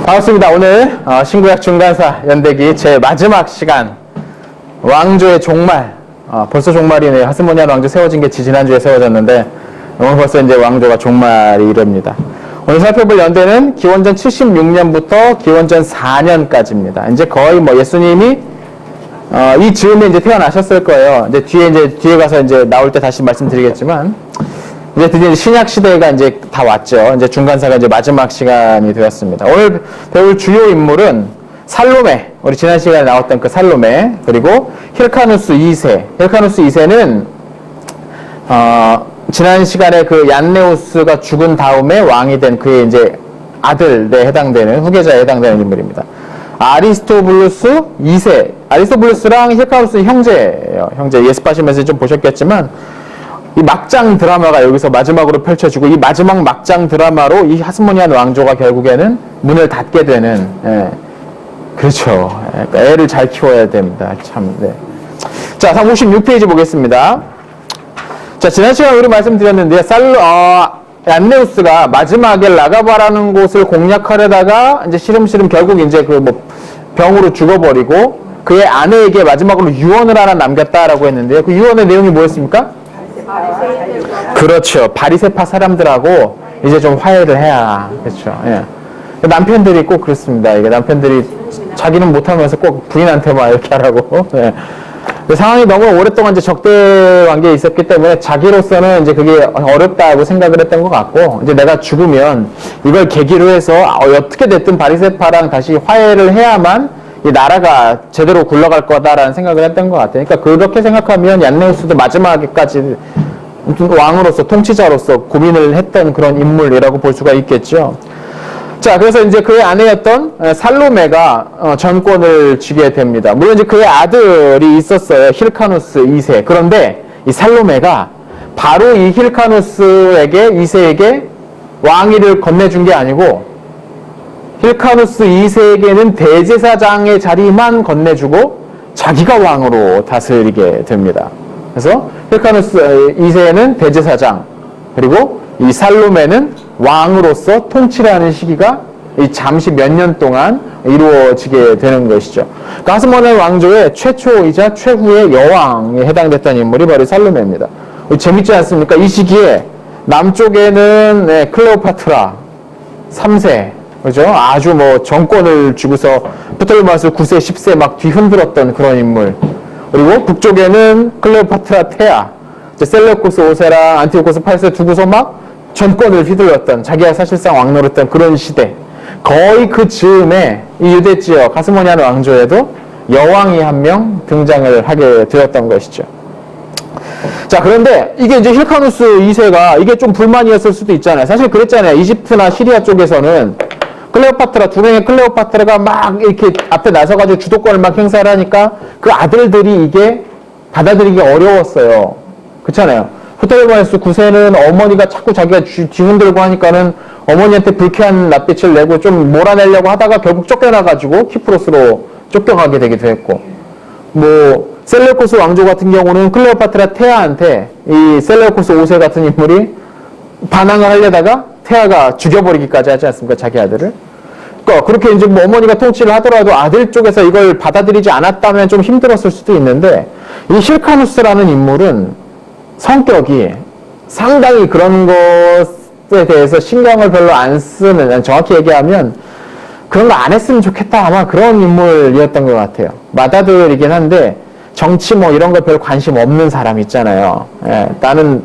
반갑습니다. 오늘 신구약 중간사 연대기 제 마지막 시간 왕조의 종말, 벌써 종말이네요. 하스모니안 왕조 세워진 게 지난주에 세워졌는데 오늘 벌써 이제 왕조가 종말이 이릅니다. 오늘 살펴볼 연대는 기원전 76년부터 기원전 4년까지입니다. 이제 거의 뭐 예수님이 이 즈음에 이제 태어나셨을 거예요. 이제 뒤에 가서 이제 나올 때 다시 말씀드리겠지만, 이제 드디어 신약 시대가 이제 다 왔죠. 이제 중간사가 이제 마지막 시간이 되었습니다. 오늘 배울 주요 인물은 살로메, 우리 지난 시간에 나왔던 그 살로메, 그리고 힐카누스 2세. 힐카누스 2세는 지난 시간에 그 얀네우스가 죽은 다음에 왕이 된 그의 이제 아들에 해당되는, 후계자에 해당되는 인물입니다. 아리스토블루스 2세. 아리스토블루스랑 힐카누스 형제예요. 형제. 예습하시면서 좀 보셨겠지만, 이 막장 드라마가 여기서 마지막으로 펼쳐지고, 이 마지막 막장 드라마로 이 하스모니안 왕조가 결국에는 문을 닫게 되는, 그렇죠. 그러니까 애를 잘 키워야 됩니다. 참, 네. 자, 56페이지 보겠습니다. 자, 지난 시간에 우리 말씀드렸는데, 얀네우스가 마지막에 라가바라는 곳을 공략하려다가, 이제 시름시름 결국 이제 그 뭐, 병으로 죽어버리고, 그의 아내에게 마지막으로 유언을 하나 남겼다라고 했는데요. 그 유언의 내용이 뭐였습니까? 그렇죠. 바리새파 사람들하고 이제 좀 화해를 해야. 그렇죠. 예. 남편들이 꼭 그렇습니다. 이게 남편들이 자기는 못하면서 꼭 부인한테만 이렇게 하라고. 예. 상황이 너무 오랫동안 이제 적대 관계에 있었기 때문에 자기로서는 이제 그게 어렵다고 생각을 했던 것 같고, 이제 내가 죽으면 이걸 계기로 해서 어떻게 됐든 바리새파랑 다시 화해를 해야만 이 나라가 제대로 굴러갈 거다라는 생각을 했던 것 같아요. 그러니까 그렇게 생각하면 얀네우스도 마지막에까지 왕으로서, 통치자로서 고민을 했던 그런 인물이라고 볼 수가 있겠죠. 자, 그래서 이제 그의 아내였던 살로메가 전권을 쥐게 됩니다. 물론 이제 그의 아들이 있었어요. 힐카누스 2세. 그런데 이 살로메가 바로 이 힐카누스에게, 2세에게 왕위를 건네준 게 아니고, 힐카누스 2세에게는 대제사장의 자리만 건네주고 자기가 왕으로 다스리게 됩니다. 그래서 힐카누스 2세는 대제사장, 그리고 이 살로메는 왕으로서 통치를 하는 시기가 잠시 몇 년 동안 이루어지게 되는 것이죠. 그러니까 하스모니안 왕조의 최초이자 최후의 여왕에 해당됐던 인물이 바로 살로메입니다. 재밌지 않습니까? 이 시기에 남쪽에는 클레오파트라 3세, 그죠? 아주 뭐 정권을 쥐고서 프톨레마우스 9세, 10세 막 뒤흔들었던 그런 인물. 그리고 북쪽에는 클레오파트라 테아, 셀레우코스 5세랑 안티오코스 8세 두고서 막 전권을 휘둘렀던, 자기가 사실상 왕 노릇했던 그런 시대. 거의 그 즈음에 이 유대 지역 하스모니안 왕조에도 여왕이 한 명 등장을 하게 되었던 것이죠. 자, 그런데 이게 이제 힐카누스 2세가 이게 좀 불만이었을 수도 있잖아요. 사실 그랬잖아요. 이집트나 시리아 쪽에서는 클레오파트라, 두 명의 클레오파트라가 막 이렇게 앞에 나서가지고 주도권을 막 행사를 하니까 그 아들들이 이게 받아들이기 어려웠어요. 그렇잖아요. 프톨레마우스 9세는 어머니가 자꾸 자기가 뒤흔들고 하니까는 어머니한테 불쾌한 낯빛을 내고 좀 몰아내려고 하다가 결국 쫓겨나가지고 키프로스로 쫓겨가게 되기도 했고, 뭐 셀레우코스 왕조 같은 경우는 클레오파트라 테아한테 이 셀레우코스 5세 같은 인물이 반항을 하려다가 테아가 죽여버리기까지 하지 않습니까? 자기 아들을. 그러니까 그렇게 이제 뭐 어머니가 통치를 하더라도 아들 쪽에서 이걸 받아들이지 않았다면 좀 힘들었을 수도 있는데, 이 힐카누스라는 인물은 성격이 상당히 그런 것에 대해서 신경을 별로 안 쓰는, 정확히 얘기하면 그런 거 안 했으면 좋겠다, 아마 그런 인물이었던 것 같아요. 맏아들이긴 한데 정치 뭐 이런 거 별 관심 없는 사람 있잖아요. 예, 나는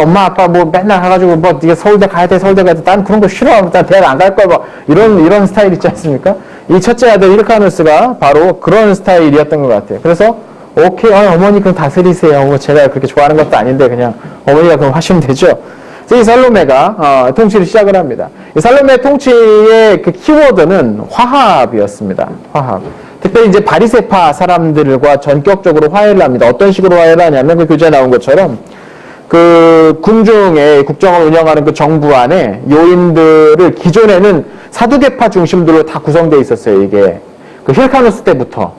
엄마 아빠 뭐 맨날 가가지고 뭐 네가 서울대 가야 돼, 서울대 가야 돼, 난 그런 거 싫어, 난 대학 안 갈 거야, 뭐 이런 스타일 있지 않습니까? 이 첫째 아들 힐카누스가 바로 그런 스타일이었던 것 같아요. 그래서 오케이, 어머니 그럼 다스리세요. 뭐 제가 그렇게 좋아하는 것도 아닌데 그냥 어머니가 그럼 하시면 되죠. 그래서 이 살로메가 통치를 시작을 합니다. 이 살로메 통치의 그 키워드는 화합이었습니다. 화합. 특별히 이제 바리새파 사람들과 전격적으로 화해를 합니다. 어떤 식으로 화해를 하냐면 그 교재에 나온 것처럼 그 군중의 국정을 운영하는 그 정부 안에 요인들을, 기존에는 사두개파 중심으로 다 구성되어 있었어요. 이게 그 힐카누스 때부터.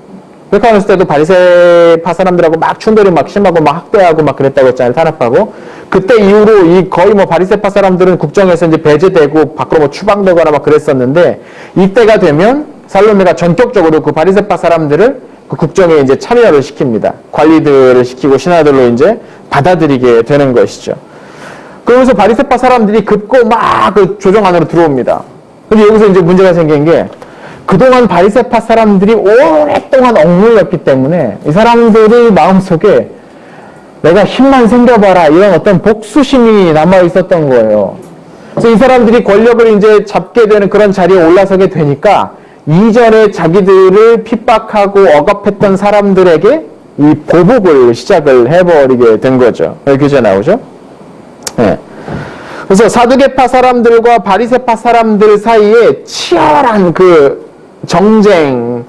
힐카누스 때도 바리새파 사람들하고 막 충돌이 막 심하고 막 학대하고 막 그랬다고 했잖아요. 탄압하고. 그때 이후로 이 거의 뭐 바리새파 사람들은 국정에서 이제 배제되고 밖으로 뭐 추방되거나 막 그랬었는데, 이때가 되면 살로메가 전격적으로 그 바리새파 사람들을 그 국정에 이제 참여를 시킵니다. 관리들을 시키고 신하들로 이제 받아들이게 되는 것이죠. 그러면서 바리새파 사람들이 급고 막 그 조정 안으로 들어옵니다. 근데 여기서 이제 문제가 생긴 게, 그동안 바리새파 사람들이 오랫동안 억눌렸기 때문에 이 사람들의 마음속에 내가 힘만 생겨봐라 이런 어떤 복수심이 남아 있었던 거예요. 그래서 이 사람들이 권력을 이제 잡게 되는 그런 자리에 올라서게 되니까 이전에 자기들을 핍박하고 억압했던 사람들에게 이 보복을 시작을 해버리게 된 거죠. 여기 교재 나오죠? 네. 그래서 사두개파 사람들과 바리새파 사람들 사이에 치열한 그 정쟁인데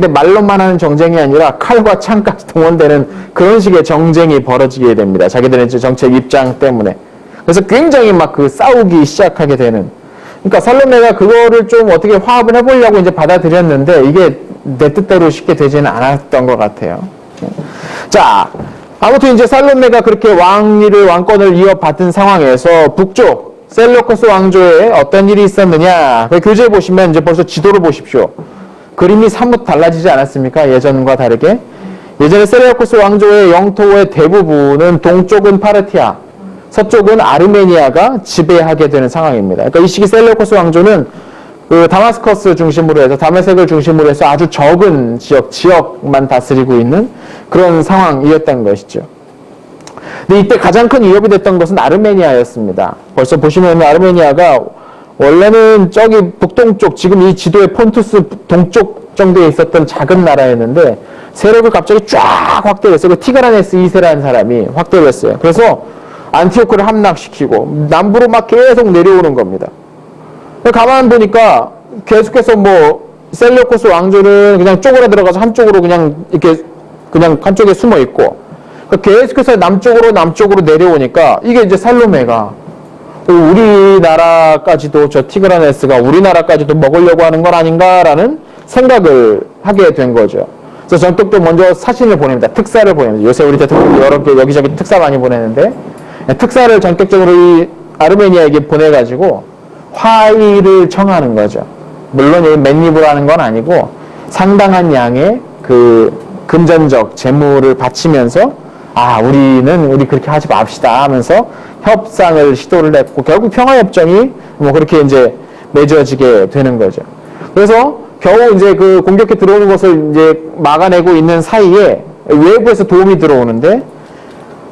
말로만 하는 정쟁이 아니라 칼과 창까지 동원되는 그런 식의 정쟁이 벌어지게 됩니다. 자기들의 정책 입장 때문에. 그래서 굉장히 막 그 싸우기 시작하게 되는. 그러니까 살로메가 그거를 좀 어떻게 화합을 해보려고 이제 받아들였는데 이게 내 뜻대로 쉽게 되지는 않았던 것 같아요. 자, 아무튼 이제 살로메가 그렇게 왕권을 이어받은 상황에서 북쪽 셀루커스 왕조에 어떤 일이 있었느냐. 그 교재 보시면 이제 벌써 지도를 보십시오. 그림이 사뭇 달라지지 않았습니까? 예전과 다르게. 예전에 셀루커스 왕조의 영토의 대부분은 동쪽은 파르티아, 서쪽은 아르메니아가 지배하게 되는 상황입니다. 그러니까 이 시기 셀루커스 왕조는 그 다마스커스 중심으로 해서 다메섹을 중심으로 해서 아주 적은 지역만 다스리고 있는 그런 상황이었던 것이죠. 근데 이때 가장 큰 위협이 됐던 것은 아르메니아였습니다. 벌써 보시면 아르메니아가 원래는 저기 북동쪽, 지금 이 지도의 폰투스 동쪽 정도에 있었던 작은 나라였는데 세력을 갑자기 쫙 확대를 했어요. 그 티그라네스 2세라는 사람이 확대를 했어요. 그래서 안티오크를 함락시키고 남부로 막 계속 내려오는 겁니다. 가만 보니까 계속해서 뭐 셀루코스 왕조는 그냥 쪼그라 들어가서 한쪽으로 그냥 이렇게 그냥 한쪽에 숨어 있고, 계속해서 남쪽으로 내려오니까 이게 이제 살로메가 우리나라까지도 저 티그라네스가 우리나라까지도 먹으려고 하는 건 아닌가라는 생각을 하게 된 거죠. 그래서 전격도 먼저 사신을 보냅니다. 특사를 보냅니다. 요새 우리 대통령 여러 개 여기저기 특사 많이 보내는데 특사를 전격적으로 이 아르메니아에게 보내가지고 화의를 청하는 거죠. 물론 여기 맨입으로 하는 건 아니고 상당한 양의 그 금전적 재물을 바치면서 우리 그렇게 하지 맙시다 하면서 협상을 시도를 했고 결국 평화협정이 뭐 그렇게 이제 맺어지게 되는 거죠. 그래서 겨우 이제 그 공격해 들어오는 것을 이제 막아내고 있는 사이에 외부에서 도움이 들어오는데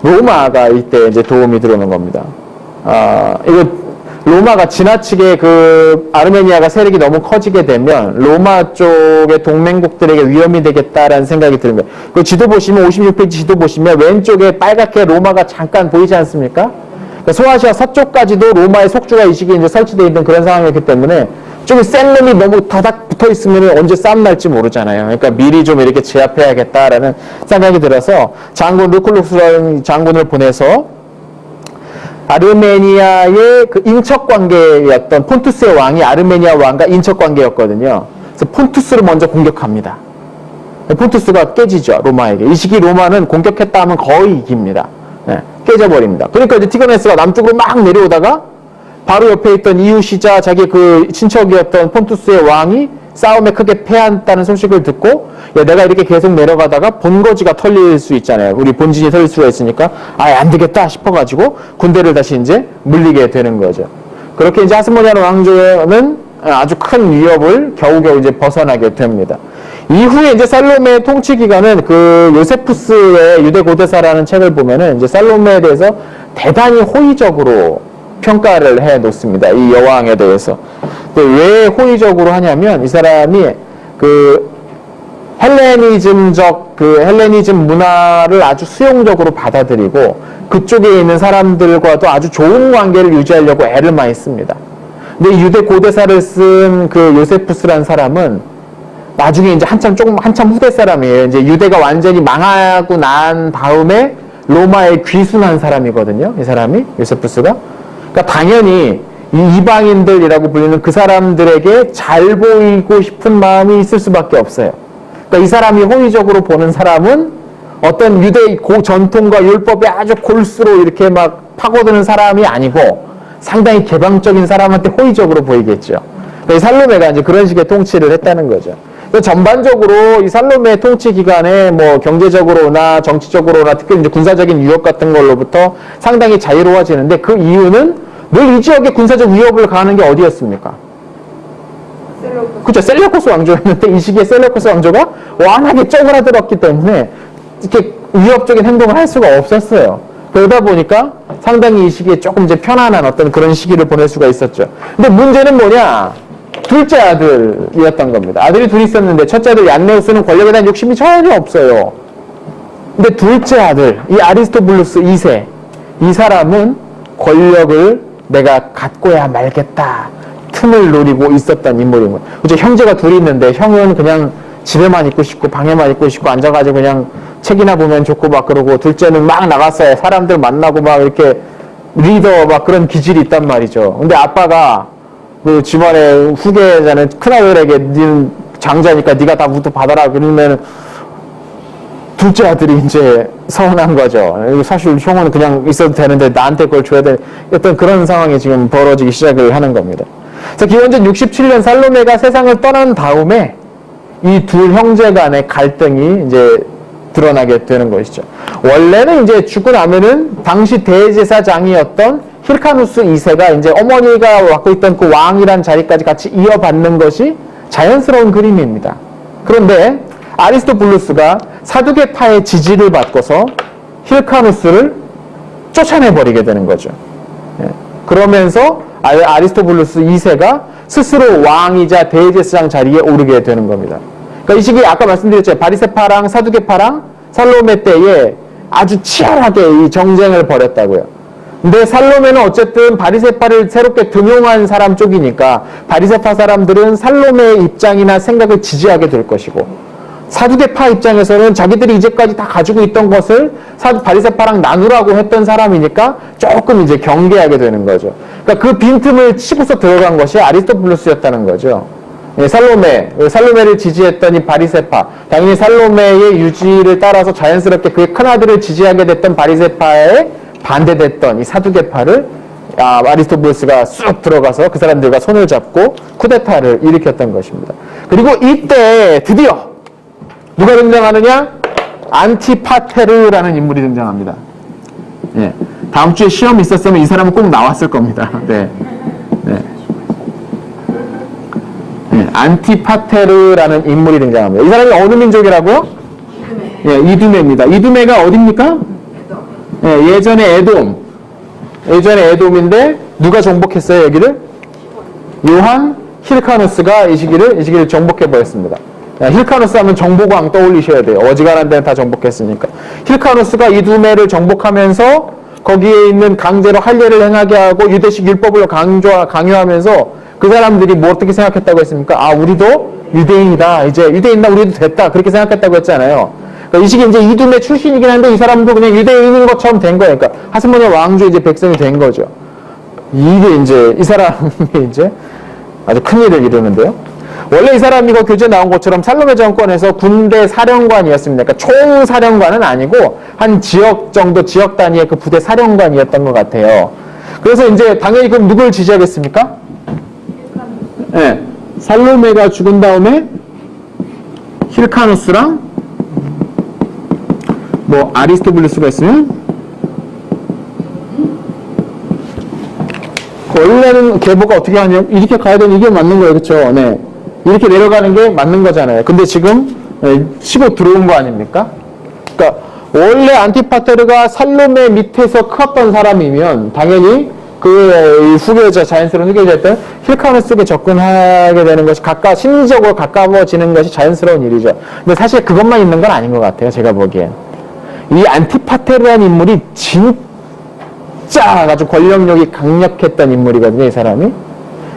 로마가 이때 이제 도움이 들어오는 겁니다. 이거 로마가 지나치게 그 아르메니아가 세력이 너무 커지게 되면 로마 쪽의 동맹국들에게 위험이 되겠다라는 생각이 드는 거예요. 그 지도 보시면 56페이지 지도 보시면 왼쪽에 빨갛게 로마가 잠깐 보이지 않습니까? 그러니까 소아시아 서쪽까지도 로마의 속주가 이 시기에 이제 설치되어 있는 그런 상황이기 때문에 좀 센 놈이 너무 다닥 붙어 있으면 언제 싸움 날지 모르잖아요. 그러니까 미리 좀 이렇게 제압해야겠다라는 생각이 들어서 장군 루클루스라는 장군을 보내서 아르메니아의 그 인척관계였던 폰투스의 왕이 아르메니아 왕과 인척관계였거든요. 그래서 폰투스를 먼저 공격합니다. 폰투스가 깨지죠, 로마에게. 이 시기 로마는 공격했다 하면 거의 이깁니다. 깨져버립니다. 그러니까 이제 티그라네스가 남쪽으로 막 내려오다가 바로 옆에 있던 이웃이자 자기 그 친척이었던 폰투스의 왕이 싸움에 크게 패한다는 소식을 듣고 내가 이렇게 계속 내려가다가 본거지가 털릴 수 있잖아요. 우리 본진이 털릴 수가 있으니까 안 되겠다 싶어가지고 군대를 다시 이제 물리게 되는 거죠. 그렇게 이제 하스모니아노 왕조는 아주 큰 위협을 겨우겨우 이제 벗어나게 됩니다. 이후에 이제 살로메의 통치 기간은 그 요세푸스의 유대 고대사라는 책을 보면은 이제 살로메에 대해서 대단히 호의적으로 평가를 해 놓습니다. 이 여왕에 대해서. 왜 호의적으로 하냐면 이 사람이 그 헬레니즘 문화를 아주 수용적으로 받아들이고 그쪽에 있는 사람들과도 아주 좋은 관계를 유지하려고 애를 많이 씁니다. 근데 유대 고대사를 쓴 그 요세푸스라는 사람은 나중에 이제 한참 후대 사람이에요. 이제 유대가 완전히 망하고 난 다음에 로마에 귀순한 사람이거든요. 이 사람이 요세푸스가. 그러니까 당연히 이 이방인들이라고 불리는 그 사람들에게 잘 보이고 싶은 마음이 있을 수밖에 없어요. 그러니까 이 사람이 호의적으로 보는 사람은 어떤 유대 전통과 율법에 아주 골수로 이렇게 막 파고드는 사람이 아니고 상당히 개방적인 사람한테 호의적으로 보이겠죠. 살로메가 이제 그런 식의 통치를 했다는 거죠. 전반적으로 이 살로메 통치 기간에 뭐 경제적으로나 정치적으로나 특히 이제 군사적인 위협 같은 걸로부터 상당히 자유로워지는데 그 이유는 늘 이 지역에 군사적 위협을 가하는 게 어디였습니까? 그렇죠. 셀레우코스 왕조였는데 이 시기에 셀레우코스 왕조가 워낙에 쪼그라들었기 때문에 이렇게 위협적인 행동을 할 수가 없었어요. 그러다 보니까 상당히 이 시기에 조금 이제 편안한 어떤 그런 시기를 보낼 수가 있었죠. 근데 문제는 뭐냐? 둘째 아들이었던 겁니다. 아들이 둘이 있었는데 첫째 아들 얀네우스는 권력에 대한 욕심이 전혀 없어요. 근데 둘째 아들, 이 아리스토블루스 2세, 이 사람은 권력을 내가 갖고야 말겠다. 틈을 노리고 있었던 인물인 거예요. 그죠? 형제가 둘이 있는데 형은 그냥 집에만 있고 싶고 방에만 있고 싶고 앉아가지고 그냥 책이나 보면 좋고 막 그러고 둘째는 막 나갔어요. 사람들 만나고 막 이렇게 리더 막 그런 기질이 있단 말이죠. 근데 아빠가 그 집안의 후계자는 큰아들에게 니는 장자니까 네가 다 무도 받아라 그러면 둘째 아들이 이제 서운한 거죠. 사실 형은 그냥 있어도 되는데 나한테 그걸 줘야 돼. 어떤 그런 상황이 지금 벌어지기 시작을 하는 겁니다. 그래서 기원전 67년 살로메가 세상을 떠난 다음에 이 둘 형제 간의 갈등이 이제 드러나게 되는 것이죠. 원래는 이제 죽고 나면은 당시 대제사장이었던 힐카누스 2세가 이제 어머니가 맡고 있던 그 왕이란 자리까지 같이 이어받는 것이 자연스러운 그림입니다. 그런데 아리스토블루스가 사두개파의 지지를 받고서 힐카누스를 쫓아내버리게 되는 거죠. 그러면서 아리스토블루스 2세가 스스로 왕이자 대제사장 자리에 오르게 되는 겁니다. 그러니까 이 시기에 아까 말씀드렸죠. 바리새파랑 사두개파랑 살로메 때에 아주 치열하게 이 정쟁을 벌였다고요. 근데 살로메는 어쨌든 바리새파를 새롭게 등용한 사람 쪽이니까 바리새파 사람들은 살로메의 입장이나 생각을 지지하게 될 것이고 사두개파 입장에서는 자기들이 이제까지 다 가지고 있던 것을 바리새파랑 나누라고 했던 사람이니까 조금 이제 경계하게 되는 거죠. 그러니까 그 빈틈을 치고서 들어간 것이 아리스토블루스였다는 거죠. 살로메를 지지했던 이 바리새파, 당연히 살로메의 유지를 따라서 자연스럽게 그의 큰아들을 지지하게 됐던 바리새파에 반대됐던 이 사두개파를 아리스토블루스가 쑥 들어가서 그 사람들과 손을 잡고 쿠데타를 일으켰던 것입니다. 그리고 이때 드디어 누가 등장하느냐? 안티파테르라는 인물이 등장합니다. 예. 다음 주에 시험이 있었으면 이 사람은 꼭 나왔을 겁니다. 네. 네. 네. 안티파테르라는 인물이 등장합니다. 이 사람이 어느 민족이라고요? 이두메. 예, 이두메입니다. 이두메가 어딥니까? 예, 예전에 에돔인데 누가 정복했어요, 여기를? 요한 힐카누스가 이 시기를 정복해버렸습니다. 힐카누스 하면 정복왕 떠올리셔야 돼요. 어지간한 데는 다 정복했으니까. 힐카누스가 이두메를 정복하면서 거기에 있는 강제로 할례를 행하게 하고 유대식 율법을 강요하면서 그 사람들이 뭐 어떻게 생각했다고 했습니까? 우리도 유대인이다. 이제 유대인이다. 우리도 됐다. 그렇게 생각했다고 했잖아요. 그러니까 이 시기 이제 이두메 출신이긴 한데 이 사람도 그냥 유대인인 것처럼 된 거예요. 그러니까 하스모니아 왕조 이제 백성이 된 거죠. 이게 이제 이 사람이 이제 아주 큰 일을 이루는데요. 원래 이 사람이 이거 교재 나온 것처럼 살로메 정권에서 군대 사령관이었습니다. 그러니까 총 사령관은 아니고 한 지역 정도 지역 단위의 그 부대 사령관이었던 것 같아요. 그래서 이제 당연히 그럼 누굴 지지하겠습니까? 네, 살로메가 죽은 다음에 힐카누스랑 뭐 아리스토블루스가 있으면 원래는 계보가 어떻게 하냐 이렇게 가야 되는 이게 맞는 거예요, 그렇죠? 네, 이렇게 내려가는 게 맞는 거잖아요. 근데 지금 치고 들어온 거 아닙니까? 그러니까 원래 안티파테르가 살로메 밑에서 컸던 사람이면 당연히 그 후계자 자연스러운 후계자였던 힐카누스에게 접근하게 되는 것이 심리적으로 가까워지는 것이 자연스러운 일이죠. 근데 사실 그것만 있는 건 아닌 것 같아요, 제가 보기엔. 이 안티파테르라는 인물이 진짜 아주 권력력이 강력했던 인물이거든요, 이 사람이.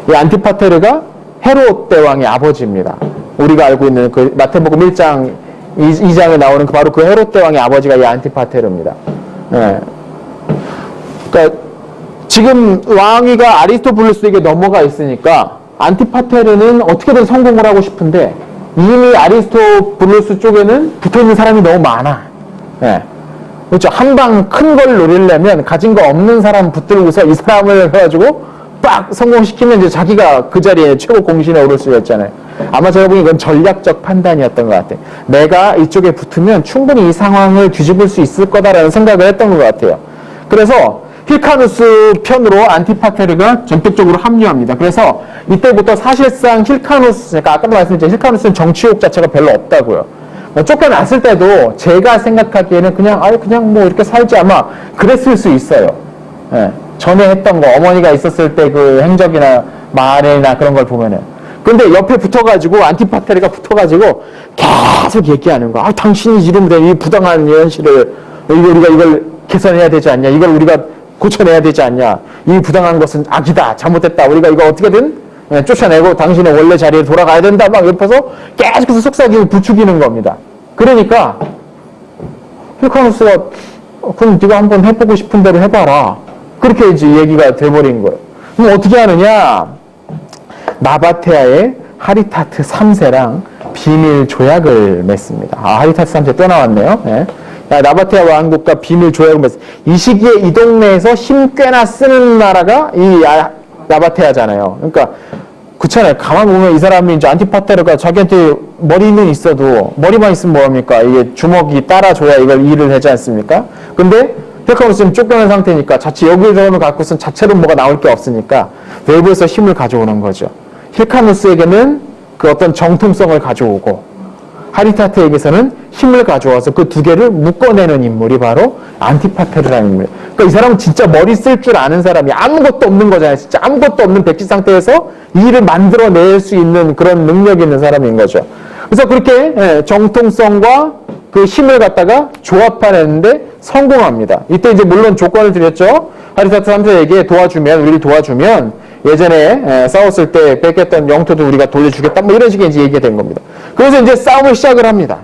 이 안티파테르가 헤롯 대왕의 아버지입니다. 우리가 알고 있는 그 마태복음 1장 2장에 나오는 바로 그 헤롯 대왕의 아버지가 이 안티파테르입니다. 네. 그러니까 지금 왕위가 아리스토블루스에게 넘어가 있으니까 안티파테르는 어떻게든 성공을 하고 싶은데 이미 아리스토블루스 쪽에는 붙어있는 사람이 너무 많아. 예. 그렇죠. 한 방 큰 걸 노리려면 가진 거 없는 사람 붙들고서 이 사람을 해가지고 빡 성공시키면 이제 자기가 그 자리에 최고 공신에 오를 수가 있잖아요. 아마 제가 보기엔 이건 전략적 판단이었던 것 같아요. 내가 이쪽에 붙으면 충분히 이 상황을 뒤집을 수 있을 거다라는 생각을 했던 것 같아요. 그래서 힐카누스 편으로 안티파테르가 전격적으로 합류합니다. 그래서 이때부터 사실상 힐카누스, 제가 아까도 말씀드렸죠. 힐카누스는 정치욕 자체가 별로 없다고요. 쫓겨났을 때도 제가 생각하기에는 그냥 뭐 이렇게 살지 아마 그랬을 수 있어요. 예. 전에 했던 거, 어머니가 있었을 때 그 행적이나 말이나 그런 걸 보면은. 근데 옆에 붙어가지고, 안티파테르가 붙어가지고 계속 얘기하는 거. 당신이 이러면 이 부당한 현실을, 우리가 이걸 개선해야 되지 않냐. 이걸 우리가 고쳐내야 되지 않냐. 이 부당한 것은 악이다. 잘못됐다. 우리가 이거 어떻게든 쫓아내고 당신의 원래 자리에 돌아가야 된다. 막 옆에서 계속해서 속삭이고 부추기는 겁니다. 그러니까 힐카누스가 그럼 네가 한번 해보고 싶은 대로 해봐라. 그렇게 이제 얘기가 돼버린 거예요. 그럼 어떻게 하느냐? 나바테아의 하리타트 3세랑 비밀 조약을 맺습니다. 하리타트 3세 또 나왔네요. 네. 나바테아 왕국과 비밀 조약을 맺습니다. 이 시기에 이 동네에서 힘 꽤나 쓰는 나라가 이 나바테아잖아요. 그러니까 그렇잖아요. 가만 보면 이 사람이 이제 안티파테르가 자기한테 머리는 있어도 머리만 있으면 뭐합니까? 이게 주먹이 따라줘야 이걸 일을 하지 않습니까? 근데 힐카누스는 쫓겨난 상태니까 자체 여기를 갖고선 자체로 뭐가 나올 게 없으니까 외부에서 힘을 가져오는 거죠. 힐카누스에게는 그 어떤 정통성을 가져오고 하리타트에게서는 힘을 가져와서 그 두 개를 묶어내는 인물이 바로 안티파테르라는 인물이에요. 그러니까 이 사람은 진짜 머리 쓸 줄 아는 사람이 아무것도 없는 거잖아요. 진짜 아무것도 없는 백지 상태에서 이 일을 만들어낼 수 있는 그런 능력이 있는 사람인 거죠. 그래서 그렇게 정통성과 그 힘을 갖다가 조합해냈는데 성공합니다. 이때 이제 물론 조건을 드렸죠. 하리타트 3세에게 우리를 도와주면 예전에 싸웠을 때 뺏겼던 영토도 우리가 돌려주겠다. 뭐 이런 식의 이제 얘기가 된 겁니다. 그래서 이제 싸움을 시작을 합니다.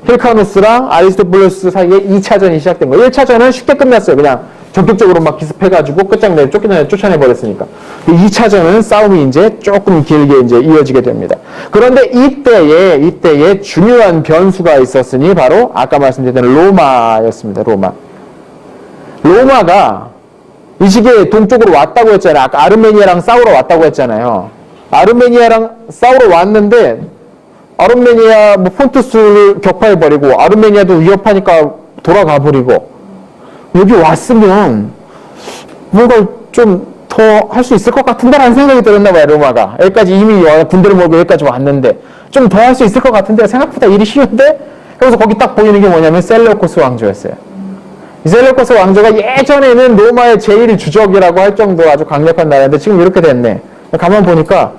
힐카누스랑 아리스토블루스 사이에 2차전이 시작된 거예요. 1차전은 쉽게 끝났어요. 그냥 전격적으로 막 기습해가지고 끝장내 쫓아내버렸으니까. 2차전은 싸움이 이제 조금 길게 이제 이어지게 됩니다. 그런데 이때에 중요한 변수가 있었으니 바로 아까 말씀드렸던 로마였습니다. 로마가 이 시기에 동쪽으로 왔다고 했잖아요. 아까 아르메니아랑 싸우러 왔다고 했잖아요. 아르메니아랑 싸우러 왔는데 아르메니아 폰투스를 격파해버리고 아르메니아도 위협하니까 돌아가버리고 여기 왔으면 뭔가 좀 더 할 수 있을 것 같은데라는 생각이 들었나 봐요. 로마가. 여기까지 이미 군대를 몰고 여기까지 왔는데 좀 더 할 수 있을 것 같은데 생각보다 일이 쉬운데? 그래서 거기 딱 보이는 게 뭐냐면 셀레우코스 왕조였어요. 이 셀레우코스 왕조가 예전에는 로마의 제1주적이라고 할 정도로 아주 강력한 나라인데 지금 이렇게 됐네. 가만 보니까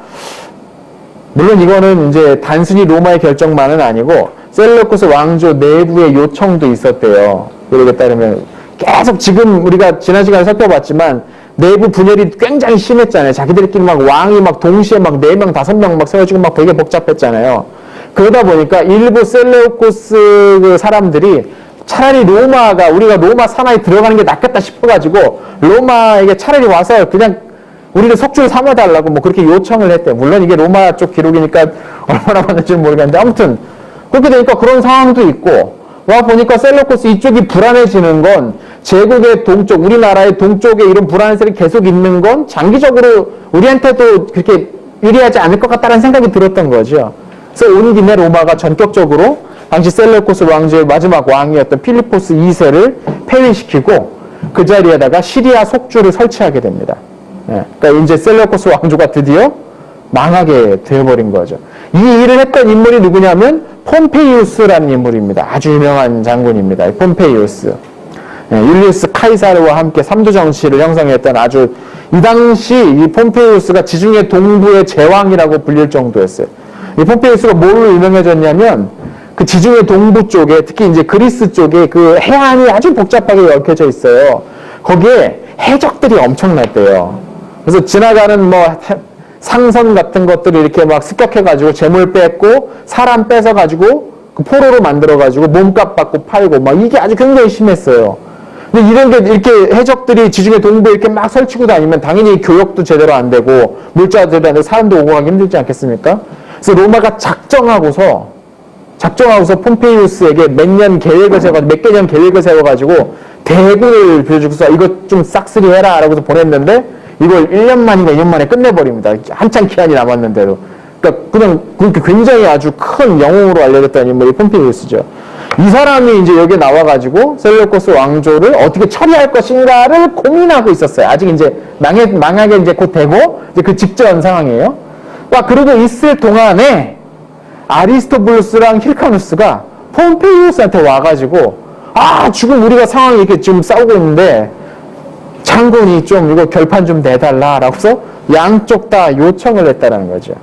물론 이거는 이제 단순히 로마의 결정만은 아니고 셀레우코스 왕조 내부의 요청도 있었대요. 그러게 따르면 계속 지금 우리가 지난 시간에 살펴봤지만 내부 분열이 굉장히 심했잖아요. 자기들끼리 막 왕이 막 동시에 막 4명, 5명 막 세워지고 막 되게 복잡했잖아요. 그러다 보니까 일부 셀레우코스 그 사람들이 차라리 우리가 로마 산하에 들어가는 게 낫겠다 싶어가지고 로마에게 차라리 와서 그냥 우리를 속주를 삼아달라고 뭐 그렇게 요청을 했대요. 물론 이게 로마 쪽 기록이니까 얼마나 맞는지는 모르겠는데 아무튼 그렇게 되니까 그런 상황도 있고 와 보니까 셀레우코스 이쪽이 불안해지는 건 제국의 동쪽, 우리나라의 동쪽에 이런 불안해들이 계속 있는 건 장기적으로 우리한테도 그렇게 유리하지 않을 것 같다는 생각이 들었던 거죠. 그래서 온 김에 로마가 전격적으로 당시 셀레우코스 왕조의 마지막 왕이었던 필리포스 2세를 폐위시키고 그 자리에다가 시리아 속주를 설치하게 됩니다. 그러니까 이제 셀레우코스 왕조가 드디어 망하게 되어버린 거죠. 이 일을 했던 인물이 누구냐면 폼페이우스라는 인물입니다. 아주 유명한 장군입니다. 폼페이우스. 율리우스 카이사르와 함께 삼두 정치를 형성했던 아주 이 당시 이 폼페이우스가 지중해 동부의 제왕이라고 불릴 정도였어요. 이 폼페이우스가 뭘로 유명해졌냐면 그 지중해 동부 쪽에 특히 이제 그리스 쪽에 그 해안이 아주 복잡하게 얽혀져 있어요. 거기에 해적들이 엄청났대요. 그래서 지나가는 뭐 상선 같은 것들을 이렇게 막 습격해가지고 재물 뺏고 사람 뺏어가지고 그 포로로 만들어가지고 몸값 받고 팔고 막 이게 아주 굉장히 심했어요. 근데 이런 게 이렇게 해적들이 지중해 동부에 이렇게 막 설치고 다니면 당연히 교역도 제대로 안 되고 물자도 제대로 안 되고 사람도 오고 가기 힘들지 않겠습니까? 그래서 로마가 작정하고서 작정하고서 폼페이우스에게 몇 개년 계획을 세워가지고 대군을 빌려주고서 이거 좀 싹쓸이 해라 라고서 보냈는데 이걸 1년 만인가 2년 만에 끝내버립니다. 한참 기한이 남았는데도. 그러니까 그냥 그렇게 굉장히 아주 큰 영웅으로 알려졌던 인물이 폼페이우스죠. 이 사람이 이제 여기 나와가지고 셀레우코스 왕조를 어떻게 처리할 것인가를 고민하고 있었어요. 아직 이제 망하게 이제 곧 되고 이제 그 직전 상황이에요. 그러고 있을 동안에 아리스토블루스랑 힐카누스가 폼페이우스한테 와가지고 지금 우리가 상황이 이렇게 지금 싸우고 있는데 장군이 좀 이거 결판 좀 내달라라고서 양쪽 다 요청을 했다라는 거죠.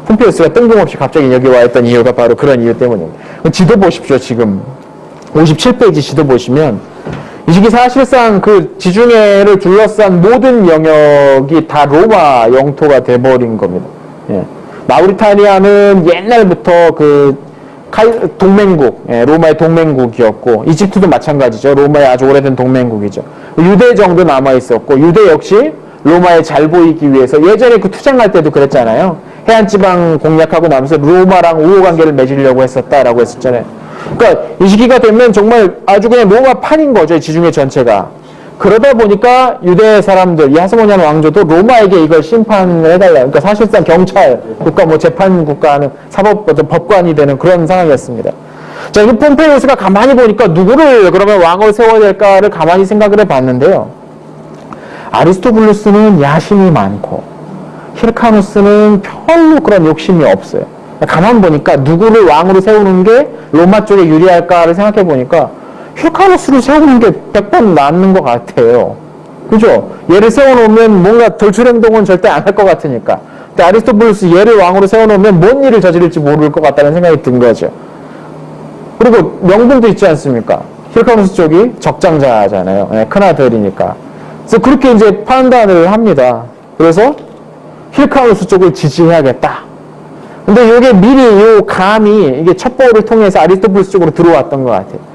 폼페이우스가 뜬금없이 갑자기 여기 와 있던 이유가 바로 그런 이유 때문입니다. 지도 보십시오. 지금 57페이지 지도 보시면 이 시기 사실상 그 지중해를 둘러싼 모든 영역이 다 로마 영토가 돼버린 겁니다. 마우리타니아는 옛날부터 그 동맹국, 로마의 동맹국이었고, 이집트도 마찬가지죠. 로마의 아주 오래된 동맹국이죠. 유대 정도 남아있었고, 유대 역시 로마에 잘 보이기 위해서 예전에 그 투쟁할 때도 그랬잖아요. 해안지방 공략하고 나면서 로마랑 우호관계를 맺으려고 했었다라고 했었잖아요. 그러니까 이 시기가 되면 정말 아주 그냥 로마판인 거죠. 지중해 전체가. 그러다 보니까 유대 사람들, 이 하스모니안 왕조도 로마에게 이걸 심판을 해달라. 그러니까 사실상 경찰 국가, 재판 국가는 법관이 되는 그런 상황이었습니다. 자, 이 폼페이우스가 가만히 보니까 누구를 그러면 왕으로 세워야 될까를 가만히 생각을 해봤는데요. 아리스토블루스는 야심이 많고, 힐카누스는 별로 그런 욕심이 없어요. 가만 보니까 누구를 왕으로 세우는 게 로마 쪽에 유리할까를 생각해 보니까 힐카누스를 세우는 게 100번 낫는 것 같아요. 그죠? 얘를 세워놓으면 뭔가 돌출행동은 절대 안 할 것 같으니까. 근데 아리스토블루스 얘를 왕으로 세워놓으면 뭔 일을 저지를지 모를 것 같다는 생각이 든 거죠. 그리고 명분도 있지 않습니까? 힐카누스 쪽이 적장자잖아요. 큰아들이니까. 그래서 그렇게 이제 판단을 합니다. 그래서 힐카누스 쪽을 지지해야겠다. 근데 이게 미리 감이 이게 첩보를 통해서 아리스토블루스 쪽으로 들어왔던 것 같아요.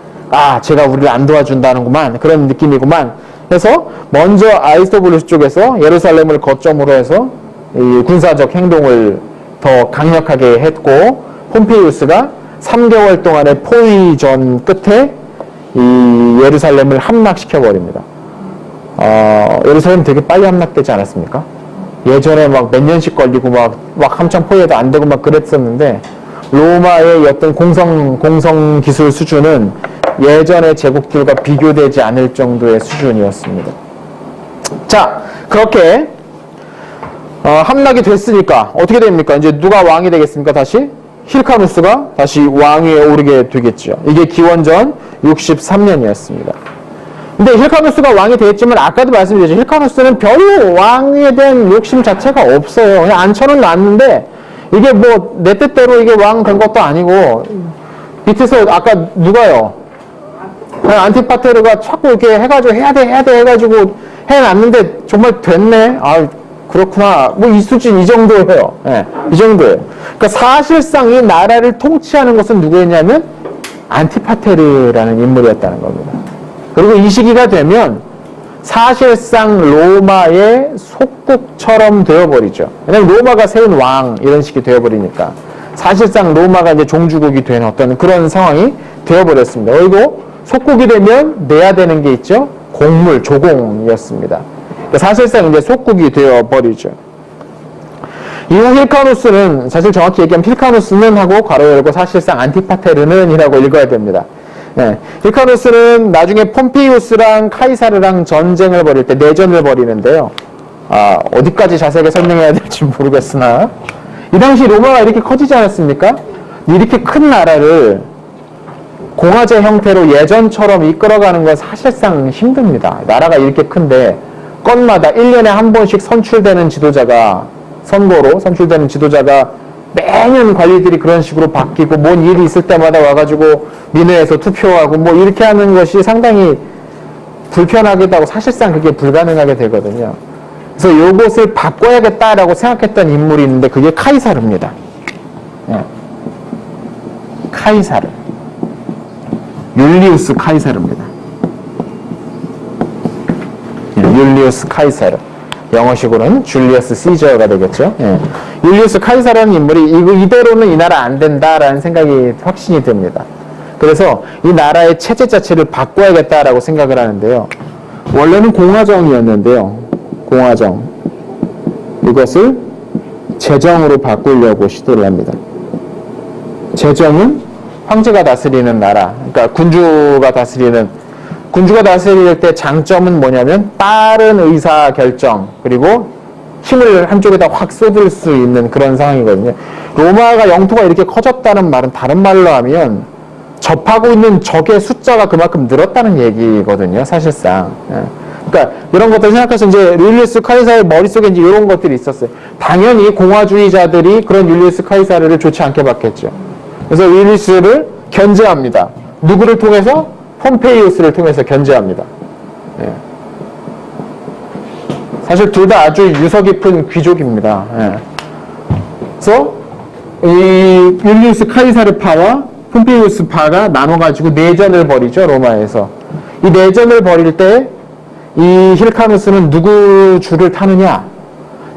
제가 우리를 안 도와준다는구만. 그런 느낌이구만. 해서 먼저 아리스토블루스 쪽에서 예루살렘을 거점으로 해서 이 군사적 행동을 더 강력하게 했고, 폼페이우스가 3개월 동안의 포위전 끝에 이 예루살렘을 함락시켜버립니다. 예루살렘 되게 빨리 함락되지 않았습니까? 예전에 막 몇 년씩 걸리고 막 한참 포위해도 안 되고 막 그랬었는데, 로마의 어떤 공성 기술 수준은 예전의 제국들과 비교되지 않을 정도의 수준이었습니다. 자, 그렇게 함락이 됐으니까 어떻게 됩니까? 이제 누가 왕이 되겠습니까? 다시 힐카누스가 다시 왕위에 오르게 되겠죠. 이게 기원전 63년이었습니다. 근데 힐카누스가 왕이 되었지만 아까도 말씀드렸죠. 힐카누스는 별로 왕위에 대한 욕심 자체가 없어요. 그냥 앉혀는 놨는데 이게 뭐 내 뜻대로 이게 왕 된 것도 아니고, 밑에서 아까 누가요? 안티파테르가 자꾸 이렇게 해가지고 해야 돼 해가지고 해놨는데 정말 됐네. 그렇구나. 뭐 이 수준 이 정도예요. 이 정도예요. 그러니까 사실상 이 나라를 통치하는 것은 누구였냐면 안티파테르라는 인물이었다는 겁니다. 그리고 이 시기가 되면 사실상 로마의 속국처럼 되어버리죠. 왜냐면 로마가 세운 왕 이런 식이 되어버리니까 사실상 로마가 이제 종주국이 된 어떤 그런 상황이 되어버렸습니다. 그리고 속국이 되면 내야 되는 게 있죠. 공물, 조공이었습니다. 그러니까 사실상 이제 속국이 되어버리죠. 이후 힐카누스는, 사실 정확히 얘기하면 힐카누스는 하고 괄호 열고 사실상 안티파테르는 이라고 읽어야 됩니다. 힐카누스는 나중에 폼페이우스랑 카이사르랑 전쟁을 벌일 때 내전을 벌이는데요. 어디까지 자세하게 설명해야 될지 모르겠으나 이 당시 로마가 이렇게 커지지 않았습니까? 이렇게 큰 나라를 공화제 형태로 예전처럼 이끌어가는 건 사실상 힘듭니다. 나라가 이렇게 큰데 건마다 1년에 한 번씩 선출되는 지도자가, 선거로 선출되는 지도자가 매년 관리들이 그런 식으로 바뀌고 뭔 일이 있을 때마다 와가지고 민회에서 투표하고 뭐 이렇게 하는 것이 상당히 불편하기도 하고 사실상 그게 불가능하게 되거든요. 그래서 이것을 바꿔야겠다라고 생각했던 인물이 있는데 그게 카이사르입니다. 카이사르. 율리우스 카이사르입니다. 율리우스 카이사르. 영어식으로는 줄리어스 시저가 되겠죠. 율리우스 카이사라는 인물이 이대로는 이 나라 안 된다라는 생각이 확신이 듭니다. 그래서 이 나라의 체제 자체를 바꿔야겠다라고 생각을 하는데요. 원래는 공화정이었는데요. 공화정. 이것을 제정으로 바꾸려고 시도를 합니다. 제정은 황제가 다스리는 나라, 그러니까 군주가 다스릴 때 장점은 뭐냐면 빠른 의사 결정, 그리고 힘을 한쪽에다 확 쏟을 수 있는 그런 상황이거든요. 로마가 영토가 이렇게 커졌다는 말은 다른 말로 하면 접하고 있는 적의 숫자가 그만큼 늘었다는 얘기거든요, 사실상. 그러니까 이런 것들 생각해서 이제 율리우스 카이사의 머릿속에 이제 이런 것들이 있었어요. 당연히 공화주의자들이 그런 율리우스 카이사르를 좋지 않게 봤겠죠. 그래서 율리우스를 견제합니다. 누구를 통해서? 폼페이우스를 통해서 견제합니다. 예. 사실 둘 다 아주 유서 깊은 귀족입니다. 예. 그래서 이 율리우스 카이사르 파와 폼페이우스 파가 나눠가지고 내전을 벌이죠, 로마에서. 이 내전을 벌일 때 이 힐카누스는 누구 줄을 타느냐?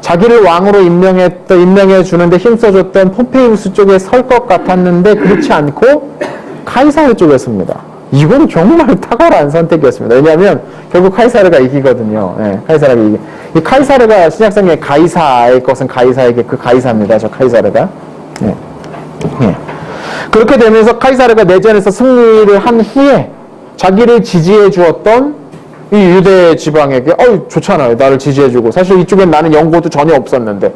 자기를 왕으로 임명해 주는데 힘써줬던 폼페이우스 쪽에 설 것 같았는데 그렇지 않고 카이사르 쪽에 섭니다. 이건 정말 탁월한 선택이었습니다. 왜냐하면 결국 카이사르가 이기거든요. 예, 카이사르가 이기. 이 카이사르가 신약성경에 가이사의 것은 가이사에게 그 가이사입니다. 저 카이사르가. 예. 예. 그렇게 되면서 카이사르가 내전에서 승리를 한 후에 자기를 지지해 주었던 이 유대 지방에게 좋잖아요. 나를 지지해주고. 사실 이쪽엔 나는 연고도 전혀 없었는데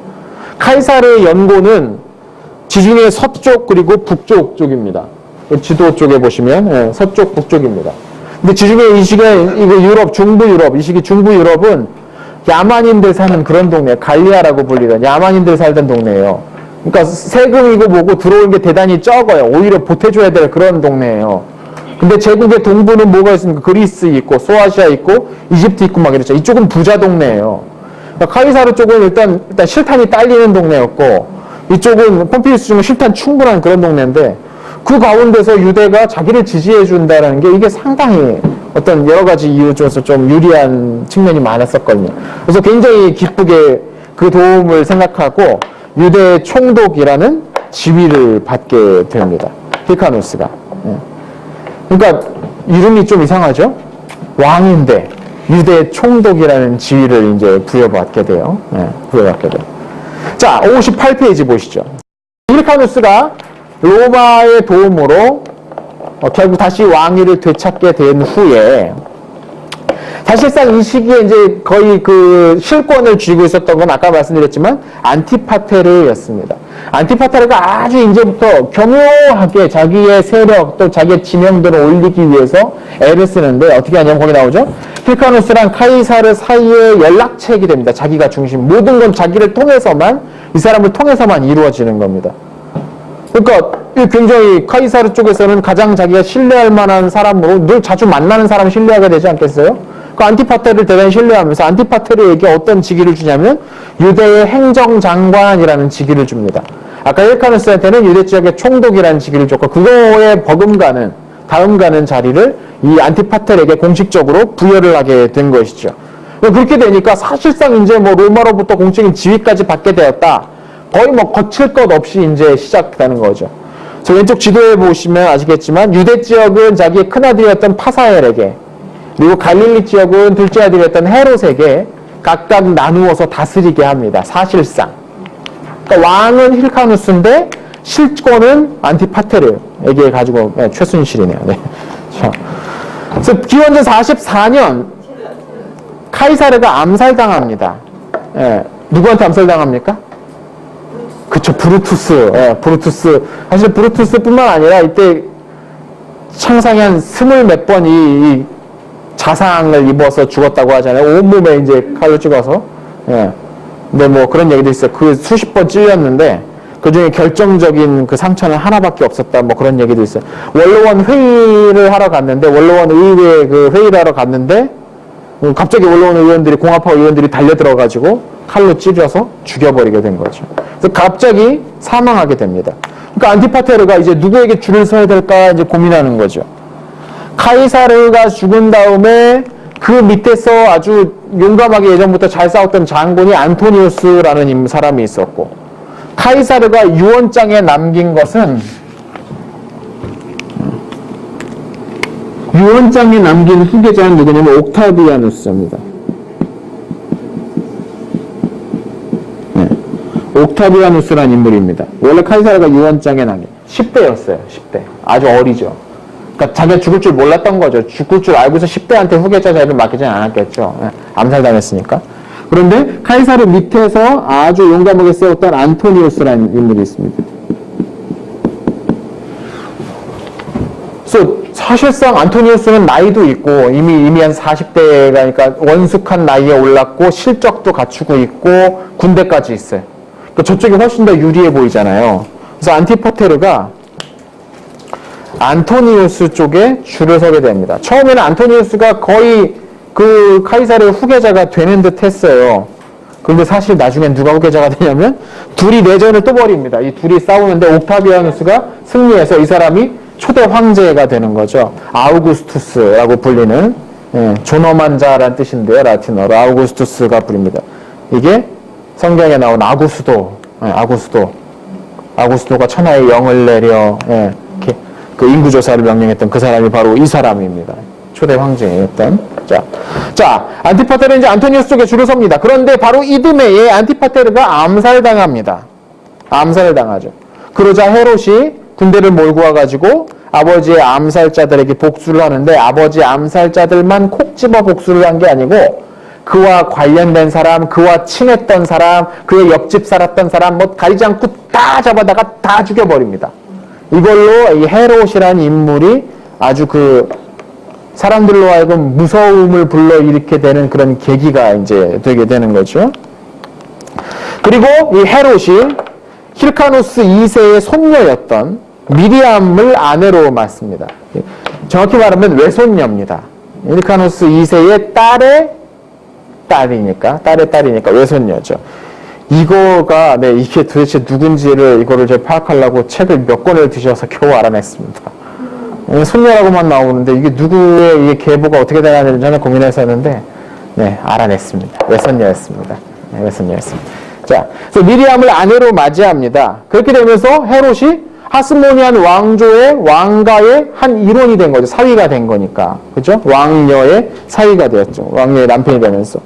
카이사르의 연고는 지중해 서쪽 그리고 북쪽 쪽입니다. 지도 쪽에 보시면 예, 서쪽 북쪽입니다. 근데 지중해 이 시기에 이거 유럽 중부 유럽 이 시기 중부 유럽은 야만인들 사는 그런 동네, 갈리아라고 불리던 야만인들 살던 동네예요. 그러니까 세금이고 뭐고 들어오는 게 대단히 적어요. 오히려 보태줘야 될 그런 동네예요. 근데 제국의 동부는 뭐가 있습니까? 그리스 있고 소아시아 있고 이집트 있고 막 이랬죠. 이쪽은 부자 동네예요. 그러니까 카이사르 쪽은 일단 실탄이 딸리는 동네였고 이쪽은 폼페이우스 쪽은 실탄 충분한 그런 동네인데 그 가운데서 유대가 자기를 지지해 준다라는 게 이게 상당히 어떤 여러 가지 이유 중에서 좀 유리한 측면이 많았었거든요. 그래서 굉장히 기쁘게 그 도움을 생각하고 유대 총독이라는 지위를 받게 됩니다. 힐카누스가. 그러니까 이름이 좀 이상하죠? 왕인데 유대 총독이라는 지위를 이제 부여받게 돼요. 부여받게 돼요. 자, 58페이지 보시죠. 힐카누스가 로마의 도움으로 결국 다시 왕위를 되찾게 된 후에 사실상 이 시기에 이제 거의 그 실권을 쥐고 있었던 건 아까 말씀드렸지만 안티파테르였습니다. 안티파테르가 아주 이제부터 교묘하게 자기의 세력 또 자기의 지명도를 올리기 위해서 애를 쓰는데 어떻게 하냐면 거기 나오죠. 힐카누스랑 카이사르 사이의 연락책이 됩니다. 자기가 중심. 모든 건 자기를 통해서만 이 사람을 통해서만 이루어지는 겁니다. 그러니까 굉장히 카이사르 쪽에서는 가장 자기가 신뢰할 만한 사람으로 늘 자주 만나는 사람을 신뢰하게 되지 않겠어요? 그 안티파테르를 대단히 신뢰하면서 안티파테르에게 어떤 직위를 주냐면 유대의 행정장관이라는 직위를 줍니다. 아까 힐카누스한테는 유대 지역의 총독이라는 직위를 줬고 그거에 다음 가는 자리를 이 안티파테르에게 공식적으로 부여를 하게 된 것이죠. 그렇게 되니까 사실상 이제 뭐 로마로부터 공적인 지위까지 받게 되었다. 거의 뭐 거칠 것 없이 이제 시작되는 거죠. 저 왼쪽 지도에 보시면 아시겠지만 유대 지역은 자기의 큰아들이었던 파사엘에게 그리고 갈릴리 지역은 둘째 아들이었던 헤롯에게 각각 나누어서 다스리게 합니다. 사실상. 그러니까 왕은 힐카누스인데 실권은 안티파테르에게 가지고 최순실이네요. 네. 그래서 기원전 44년 카이사르가 암살당합니다. 누구한테 암살당합니까? 그쵸, 브루투스. 브루투스. 사실 브루투스뿐만 아니라 이때 창상이 한 20몇 번이 자상을 입어서 죽었다고 하잖아요. 온몸에 이제 칼로 찍어서. 근데 뭐 그런 얘기도 있어요. 그 수십 번 찔렸는데 그 중에 결정적인 그 상처는 하나밖에 없었다. 뭐 그런 얘기도 있어요. 원로원 회의를 하러 갔는데 원로원 의회 그 회의를 하러 갔는데 갑자기 원로원 의원들이 공화파 의원들이 달려들어가지고 칼로 찔려서 죽여버리게 된 거죠. 그래서 갑자기 사망하게 됩니다. 그러니까 안티파테르가 이제 누구에게 줄을 서야 될까 이제 고민하는 거죠. 카이사르가 죽은 다음에 그 밑에서 아주 용감하게 예전부터 잘 싸웠던 장군이 안토니우스라는 사람이 있었고 카이사르가 유언장에 남긴 것은 유언장에 남긴 후계자는 누구냐면 옥타비아누스입니다. 네. 옥타비아누스라는 인물입니다. 원래 카이사르가 유언장에 남긴 10대였어요. 10대. 아주 어리죠. 그러니까 자기가 죽을 줄 몰랐던 거죠. 죽을 줄 알고서 10대한테 후계자 자리를 맡기진 않았겠죠. 네. 암살당했으니까. 그런데 카이사르 밑에서 아주 용감하게 세웠던 안토니우스라는 인물이 있습니다. 그래서 사실상 안토니우스는 나이도 있고 이미 한 40대가 그러니까 원숙한 나이에 올랐고 실적도 갖추고 있고 군대까지 있어요. 그러니까 저쪽이 훨씬 더 유리해 보이잖아요. 그래서 안티파테르가 안토니우스 쪽에 줄을 서게 됩니다. 처음에는 안토니우스가 거의 그 카이사르의 후계자가 되는 듯 했어요. 그런데 사실 나중엔 누가 후계자가 되냐면 둘이 내전을 또 벌입니다. 이 둘이 싸우는데 옥타비아누스가 승리해서 이 사람이 초대 황제가 되는 거죠. 아우구스투스라고 불리는 존엄한 자라는 뜻인데요. 라틴어로 아우구스투스가 불립니다. 이게 성경에 나온 아구스도가 천하의 영을 내려 그 인구조사를 명령했던 그 사람이 바로 이 사람입니다. 초대 황제였던. 자, 안티파테르는 이제 안토니우스 쪽에 줄을 섭니다. 그런데 바로 이듬해에 안티파테르가 암살당합니다. 암살을 당하죠. 그러자 헤롯이 군대를 몰고 와가지고 아버지의 암살자들에게 복수를 하는데 아버지 암살자들만 콕 집어 복수를 한 게 아니고 그와 관련된 사람, 그와 친했던 사람, 그의 옆집 살았던 사람 뭐 가리지 않고 다 잡아다가 다 죽여버립니다. 이걸로 이 헤롯이라는 인물이 아주 그 사람들로 하여금 무서움을 불러일으키게 되는 그런 계기가 이제 되게 되는 거죠. 그리고 이 헤롯이 힐카누스 2세의 손녀였던 미리암을 아내로 맞습니다. 정확히 말하면 외손녀입니다. 힐카누스 2세의 딸의 딸이니까 외손녀죠. 이거가 이게 도대체 누군지를 이거를 제가 파악하려고 책을 몇 권을 뒤져서 겨우 알아냈습니다. 손녀라고만 나오는데 이게 누구의 이게 계보가 어떻게 돼야 되는지 저는 고민했었는데 알아냈습니다. 외손녀였습니다. 외손녀였습니다. 자, 그래서 미리암을 아내로 맞이합니다. 그렇게 되면서 헤롯이 하스모니안 왕조의 왕가의 한 일원이 된 거죠. 사위가 된 거니까. 그죠? 왕녀의 사위가 되었죠. 왕녀의 남편이 되면서.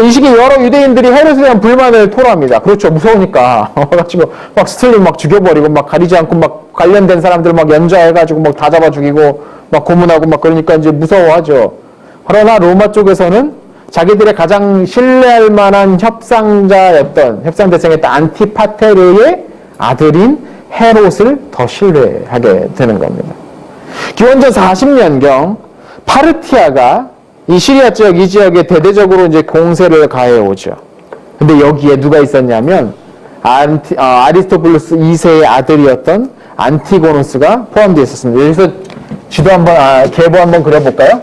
이 시기에 여러 유대인들이 헤롯에 대한 불만을 토로합니다. 그렇죠. 무서우니까. 와가지고 막 스틸링 막 죽여버리고 막 가리지 않고 막 관련된 사람들 막 연좌해가지고 막 다 잡아 죽이고 막 고문하고 막 그러니까 이제 무서워하죠. 그러나 로마 쪽에서는 자기들의 가장 신뢰할 만한 협상 대상이었던 안티파테르의 아들인 헤롯을 더 신뢰하게 되는 겁니다. 기원전 40년경 파르티아가 이 시리아 지역, 이 지역에 대대적으로 이제 공세를 가해오죠. 근데 여기에 누가 있었냐면, 아리스토블루스 2세의 아들이었던 안티고노스가 포함되어 있었습니다. 여기서 지도 계보 한번 그려볼까요?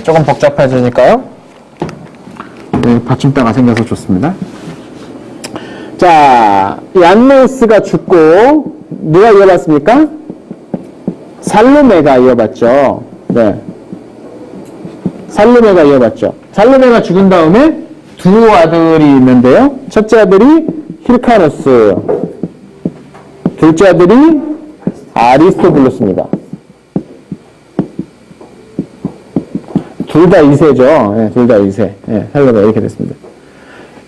조금 복잡해지니까요. 받침대가 생겨서 좋습니다. 자, 이 안메우스가 죽고, 누가 이어받습니까? 살로메가 이어받죠. 네. 살로메가 이어받죠. 살로메가 죽은 다음에 두 아들이 있는데요. 첫째 아들이 힐카노스, 둘째 아들이 아리스토블루스입니다. 둘 다 2세죠. 둘 다 2세. 살로메가 이렇게 됐습니다.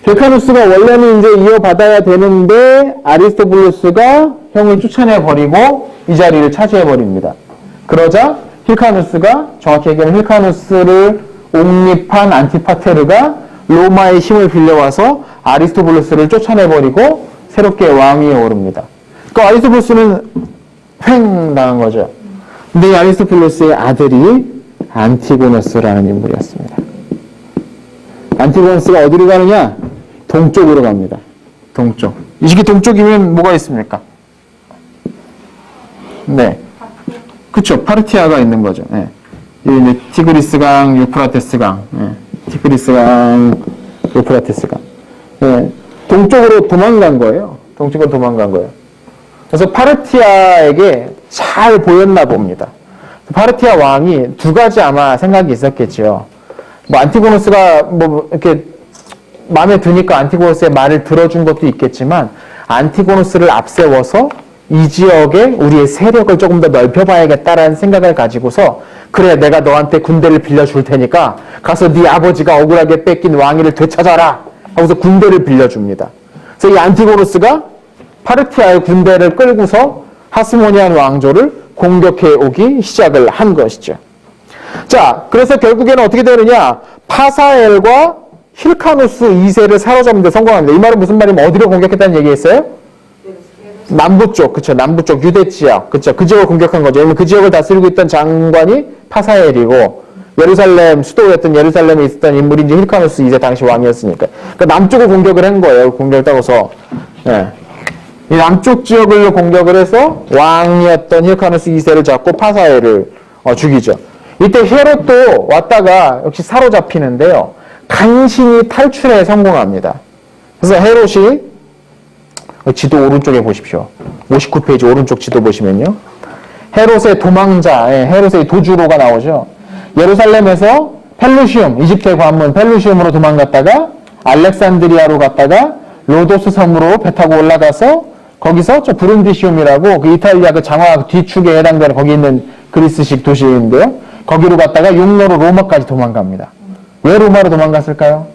힐카노스가 원래는 이제 이어받아야 되는데 아리스토블루스가 형을 쫓아내버리고 이 자리를 차지해버립니다. 그러자 힐카누스가 정확히 얘기하면 힐카누스를 옹립한 안티파테르가 로마의 힘을 빌려와서 아리스토블루스를 쫓아내버리고 새롭게 왕위에 오릅니다. 그 아리스토블루스는 횡 당한 거죠. 근데 이 아리스토블루스의 아들이 안티고노스라는 인물이었습니다. 안티고노스가 어디로 가느냐? 동쪽으로 갑니다. 동쪽. 이 시기 동쪽이면 뭐가 있습니까? 네. 그쵸. 파르티아가 있는 거죠. 여기 이제 티그리스강, 유프라테스강. 티그리스강, 유프라테스강. 동쪽으로 도망간 거예요. 동쪽으로 도망간 거예요. 그래서 파르티아에게 잘 보였나 봅니다. 파르티아 왕이 두 가지 아마 생각이 있었겠죠. 뭐 안티고노스가 뭐 이렇게 마음에 드니까 안티고노스의 말을 들어준 것도 있겠지만 안티고노스를 앞세워서 이 지역에 우리의 세력을 조금 더 넓혀봐야겠다라는 생각을 가지고서 그래 내가 너한테 군대를 빌려줄 테니까 가서 네 아버지가 억울하게 뺏긴 왕위를 되찾아라 하고서 군대를 빌려줍니다. 그래서 이 안티고노스가 파르티아의 군대를 끌고서 하스모니안 왕조를 공격해 오기 시작을 한 것이죠. 자, 그래서 결국에는 어떻게 되느냐? 파사엘과 힐카누스 2세를 사로잡는 데 성공합니다. 이 말은 무슨 말이면 어디를 공격했다는 얘기했어요? 남부 쪽, 그쵸. 남부 쪽, 유대 지역, 그쵸. 그 지역을 공격한 거죠. 왜냐면 그 지역을 다스리고 있던 장관이 파사엘이고, 예루살렘, 수도였던 예루살렘에 있었던 인물이 이제 힐카누스 2세 당시 왕이었으니까. 그러니까 남쪽을 공격을 한 거예요. 공격을 따고서. 예. 이 남쪽 지역을 공격을 해서 왕이었던 힐카누스 2세를 잡고 파사엘을 죽이죠. 이때 헤롯도 왔다가 역시 사로잡히는데요. 간신히 탈출에 성공합니다. 그래서 헤롯이 지도 오른쪽에 보십시오. 59페이지 오른쪽 지도 보시면요. 헤롯의 도망자, 헤롯의 도주로가 나오죠. 예루살렘에서 펠루시움, 이집트의 관문 펠루시움으로 도망갔다가 알렉산드리아로 갔다가 로도스 섬으로 배 타고 올라가서 거기서 저 브룬디시움이라고 그 이탈리아 그 장화 뒤축에 해당되는 거기 있는 그리스식 도시인데요. 거기로 갔다가 육로로 로마까지 도망갑니다. 왜 로마로 도망갔을까요?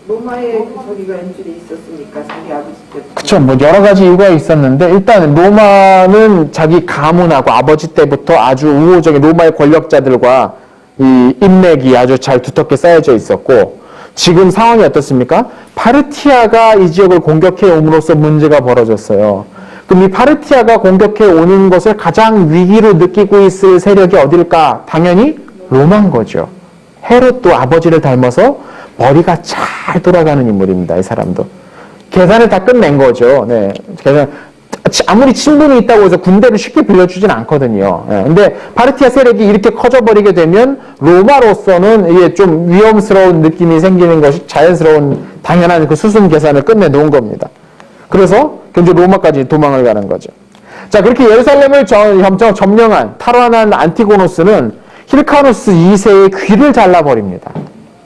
로마에 저기가 연줄이 있었으니까 자기 아버지 때. 그렇죠. 뭐 여러 가지 이유가 있었는데 일단 로마는 자기 가문하고 아버지 때부터 아주 우호적인 로마의 권력자들과 이 인맥이 아주 잘 두텁게 쌓여져 있었고 지금 상황이 어떻습니까? 파르티아가 이 지역을 공격해 옴으로써 문제가 벌어졌어요. 그럼 이 파르티아가 공격해 오는 것을 가장 위기로 느끼고 있을 세력이 어딜까? 당연히 로마인 거죠. 헤롯도 아버지를 닮아서 머리가 잘 돌아가는 인물입니다. 이 사람도. 계산을 다 끝낸 거죠. 네. 계산, 아무리 친분이 있다고 해서 군대를 쉽게 빌려주진 않거든요. 네. 근데 파르티아 세력이 이렇게 커져버리게 되면 로마로서는 이게 좀 위험스러운 느낌이 생기는 것이 자연스러운 당연한 그 수순 계산을 끝내놓은 겁니다. 그래서 견주 로마까지 도망을 가는 거죠. 자, 그렇게 예루살렘을 점령한 탈환한 안티고노스는 힐카누스 2세의 귀를 잘라버립니다.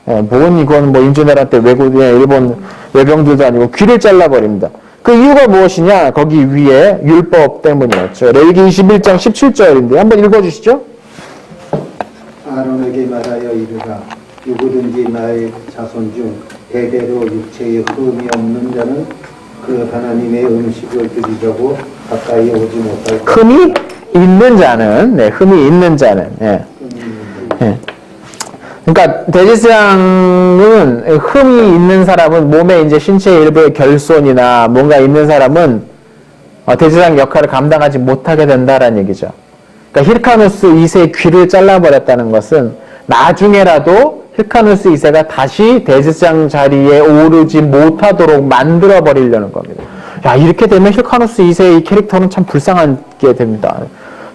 뭔 이건 뭐 임진왜란 때 일본 외병들도 아니고 귀를 잘라버립니다. 그 이유가 무엇이냐? 거기 위에 율법 때문이었죠. 레위기 21장 17절인데 한번 읽어주시죠. 아론에게 말하여 이르라. 누구든지 나의 자손 중 대대로 육체에 흠이 없는 자는 그 하나님의 음식을 드리려고 가까이 오지 못할 것이다. 흠이 있는 자는, 흠이 있는 자는, 그러니까 대제사장은 흠이 있는 사람은 몸에 이제 신체 일부의 결손이나 뭔가 있는 사람은 대제사장 역할을 감당하지 못하게 된다라는 얘기죠. 그러니까 힐카누스 2세의 귀를 잘라버렸다는 것은 나중에라도 힐카누스 2세가 다시 대제사장 자리에 오르지 못하도록 만들어 버리려는 겁니다. 야, 이렇게 되면 힐카누스 2세의 이 캐릭터는 참 불쌍하게 됩니다.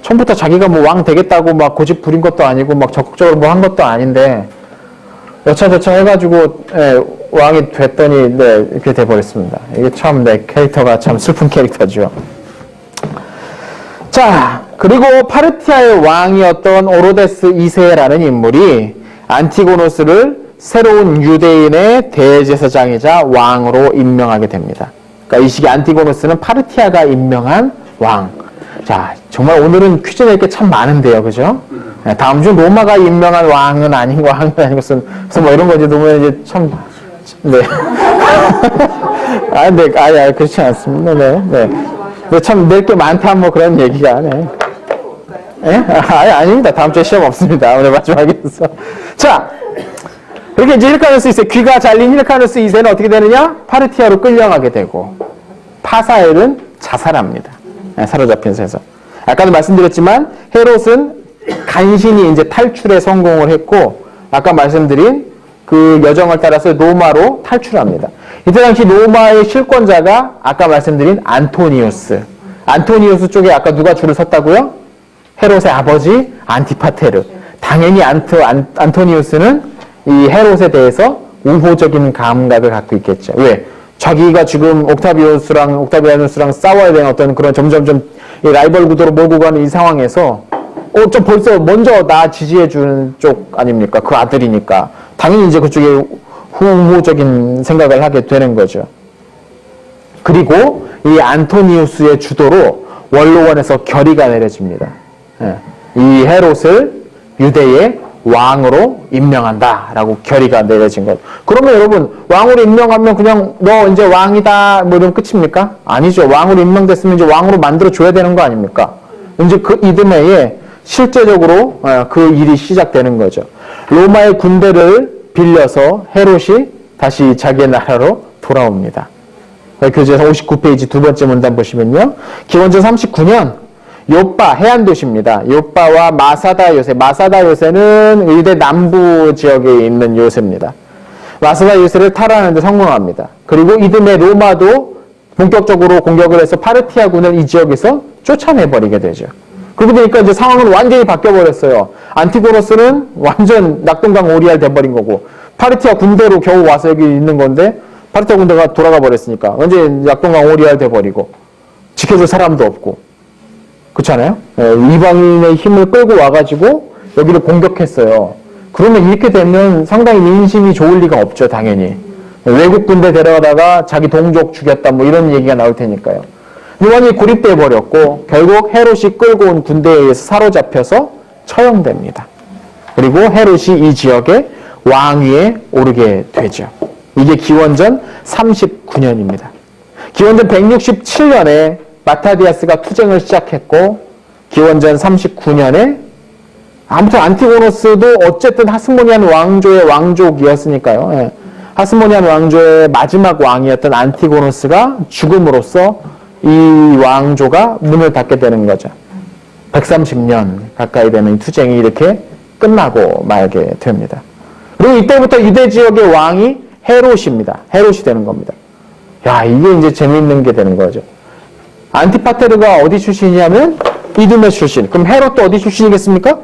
처음부터 자기가 뭐 왕 되겠다고 막 고집 부린 것도 아니고 막 적극적으로 뭐 한 것도 아닌데 여차저차 해가지고 왕이 됐더니 이렇게 돼버렸습니다. 이게 참 캐릭터가 참 슬픈 캐릭터죠. 자, 그리고 파르티아의 왕이었던 오로데스 2세라는 인물이 안티고노스를 새로운 유대인의 대제사장이자 왕으로 임명하게 됩니다. 그러니까 이 시기 안티고노스는 파르티아가 임명한 왕. 자, 정말 오늘은 퀴즈 낼 게 참 많은데요, 그죠? 다음 주 로마가 임명한 왕은 아닌 것은, 그래서 뭐 이런 거지, 보면 이제 참, 네. 그렇지 않습니다. 네, 참 낼 게 많다, 뭐 그런 얘기가, 네. 아닙니다. 다음 주에 시험 없습니다. 오늘 마지막에서. 자, 이렇게 이제 힐카누스 2세, 귀가 잘린 힐카누스 2세는 어떻게 되느냐? 파르티아로 끌려가게 되고, 파사엘은 자살합니다. 사로잡힌 새서. 아까도 말씀드렸지만 헤롯은 간신히 이제 탈출에 성공을 했고 아까 말씀드린 그 여정을 따라서 로마로 탈출합니다. 이때 당시 로마의 실권자가 아까 말씀드린 안토니우스. 안토니우스 쪽에 아까 누가 줄을 섰다고요? 헤롯의 아버지 안티파테르. 당연히 안토니우스는 이 헤롯에 대해서 우호적인 감각을 갖고 있겠죠. 왜? 자기가 지금 옥타비아누스랑 싸워야 되는 어떤 그런 점점점 라이벌 구도로 몰고 가는 이 상황에서 좀 벌써 먼저 나 지지해 주는 쪽 아닙니까? 그 아들이니까. 당연히 이제 그쪽에 후호적인 생각을 하게 되는 거죠. 그리고 이 안토니우스의 주도로 원로원에서 결의가 내려집니다. 예. 이 헤롯을 유대의 왕으로 임명한다라고 결의가 내려진 것. 그러면 여러분 왕으로 임명하면 그냥 너 이제 왕이다 뭐 이러면 끝입니까? 아니죠. 왕으로 임명됐으면 이제 왕으로 만들어 줘야 되는 거 아닙니까? 이제 그 이듬해에 실제적으로 그 일이 시작되는 거죠. 로마의 군대를 빌려서 헤롯이 다시 자기의 나라로 돌아옵니다. 교재에서 59페이지 두 번째 문단 보시면요. 기원전 39년 요빠 해안도시입니다. 요빠와 마사다 요새. 마사다 요새는 유대 남부 지역에 있는 요새입니다. 마사다 요새를 탈환하는 데 성공합니다. 그리고 이듬해 로마도 본격적으로 공격을 해서 파르티아군을 이 지역에서 쫓아내버리게 되죠. 그러고 보니까 이제 상황은 완전히 바뀌어버렸어요. 안티고노스는 완전 낙동강 오리알 돼버린 거고, 파르티아 군대로 겨우 와서 여기 있는 건데, 파르티아 군대가 돌아가 버렸으니까, 완전히 낙동강 오리알 돼버리고, 지켜줄 사람도 없고, 그렇잖아요? 이방인의 힘을 끌고 와가지고, 여기를 공격했어요. 그러면 이렇게 되면 상당히 민심이 좋을 리가 없죠, 당연히. 외국 군대 데려다가 자기 동족 죽였다, 뭐 이런 얘기가 나올 테니까요. 완전히 고립돼 버렸고 결국 헤롯이 끌고 온 군대에 의해서 사로잡혀서 처형됩니다. 그리고 헤롯이 이 지역의 왕위에 오르게 되죠. 이게 기원전 39년입니다. 기원전 167년에 마타디아스가 투쟁을 시작했고 기원전 39년에 아무튼 안티고노스도 어쨌든 하스모니안 왕조의 왕족이었으니까요. 예. 하스모니안 왕조의 마지막 왕이었던 안티고노스가 죽음으로써 이 왕조가 문을 닫게 되는 거죠. 130년 가까이 되는 이 투쟁이 이렇게 끝나고 말게 됩니다. 그리고 이때부터 유대 지역의 왕이 헤롯입니다. 헤롯이 되는 겁니다. 야, 이게 이제 재미있는 게 되는 거죠. 안티파테르가 어디 출신이냐면 이두메 출신. 그럼 헤롯도 어디 출신이겠습니까?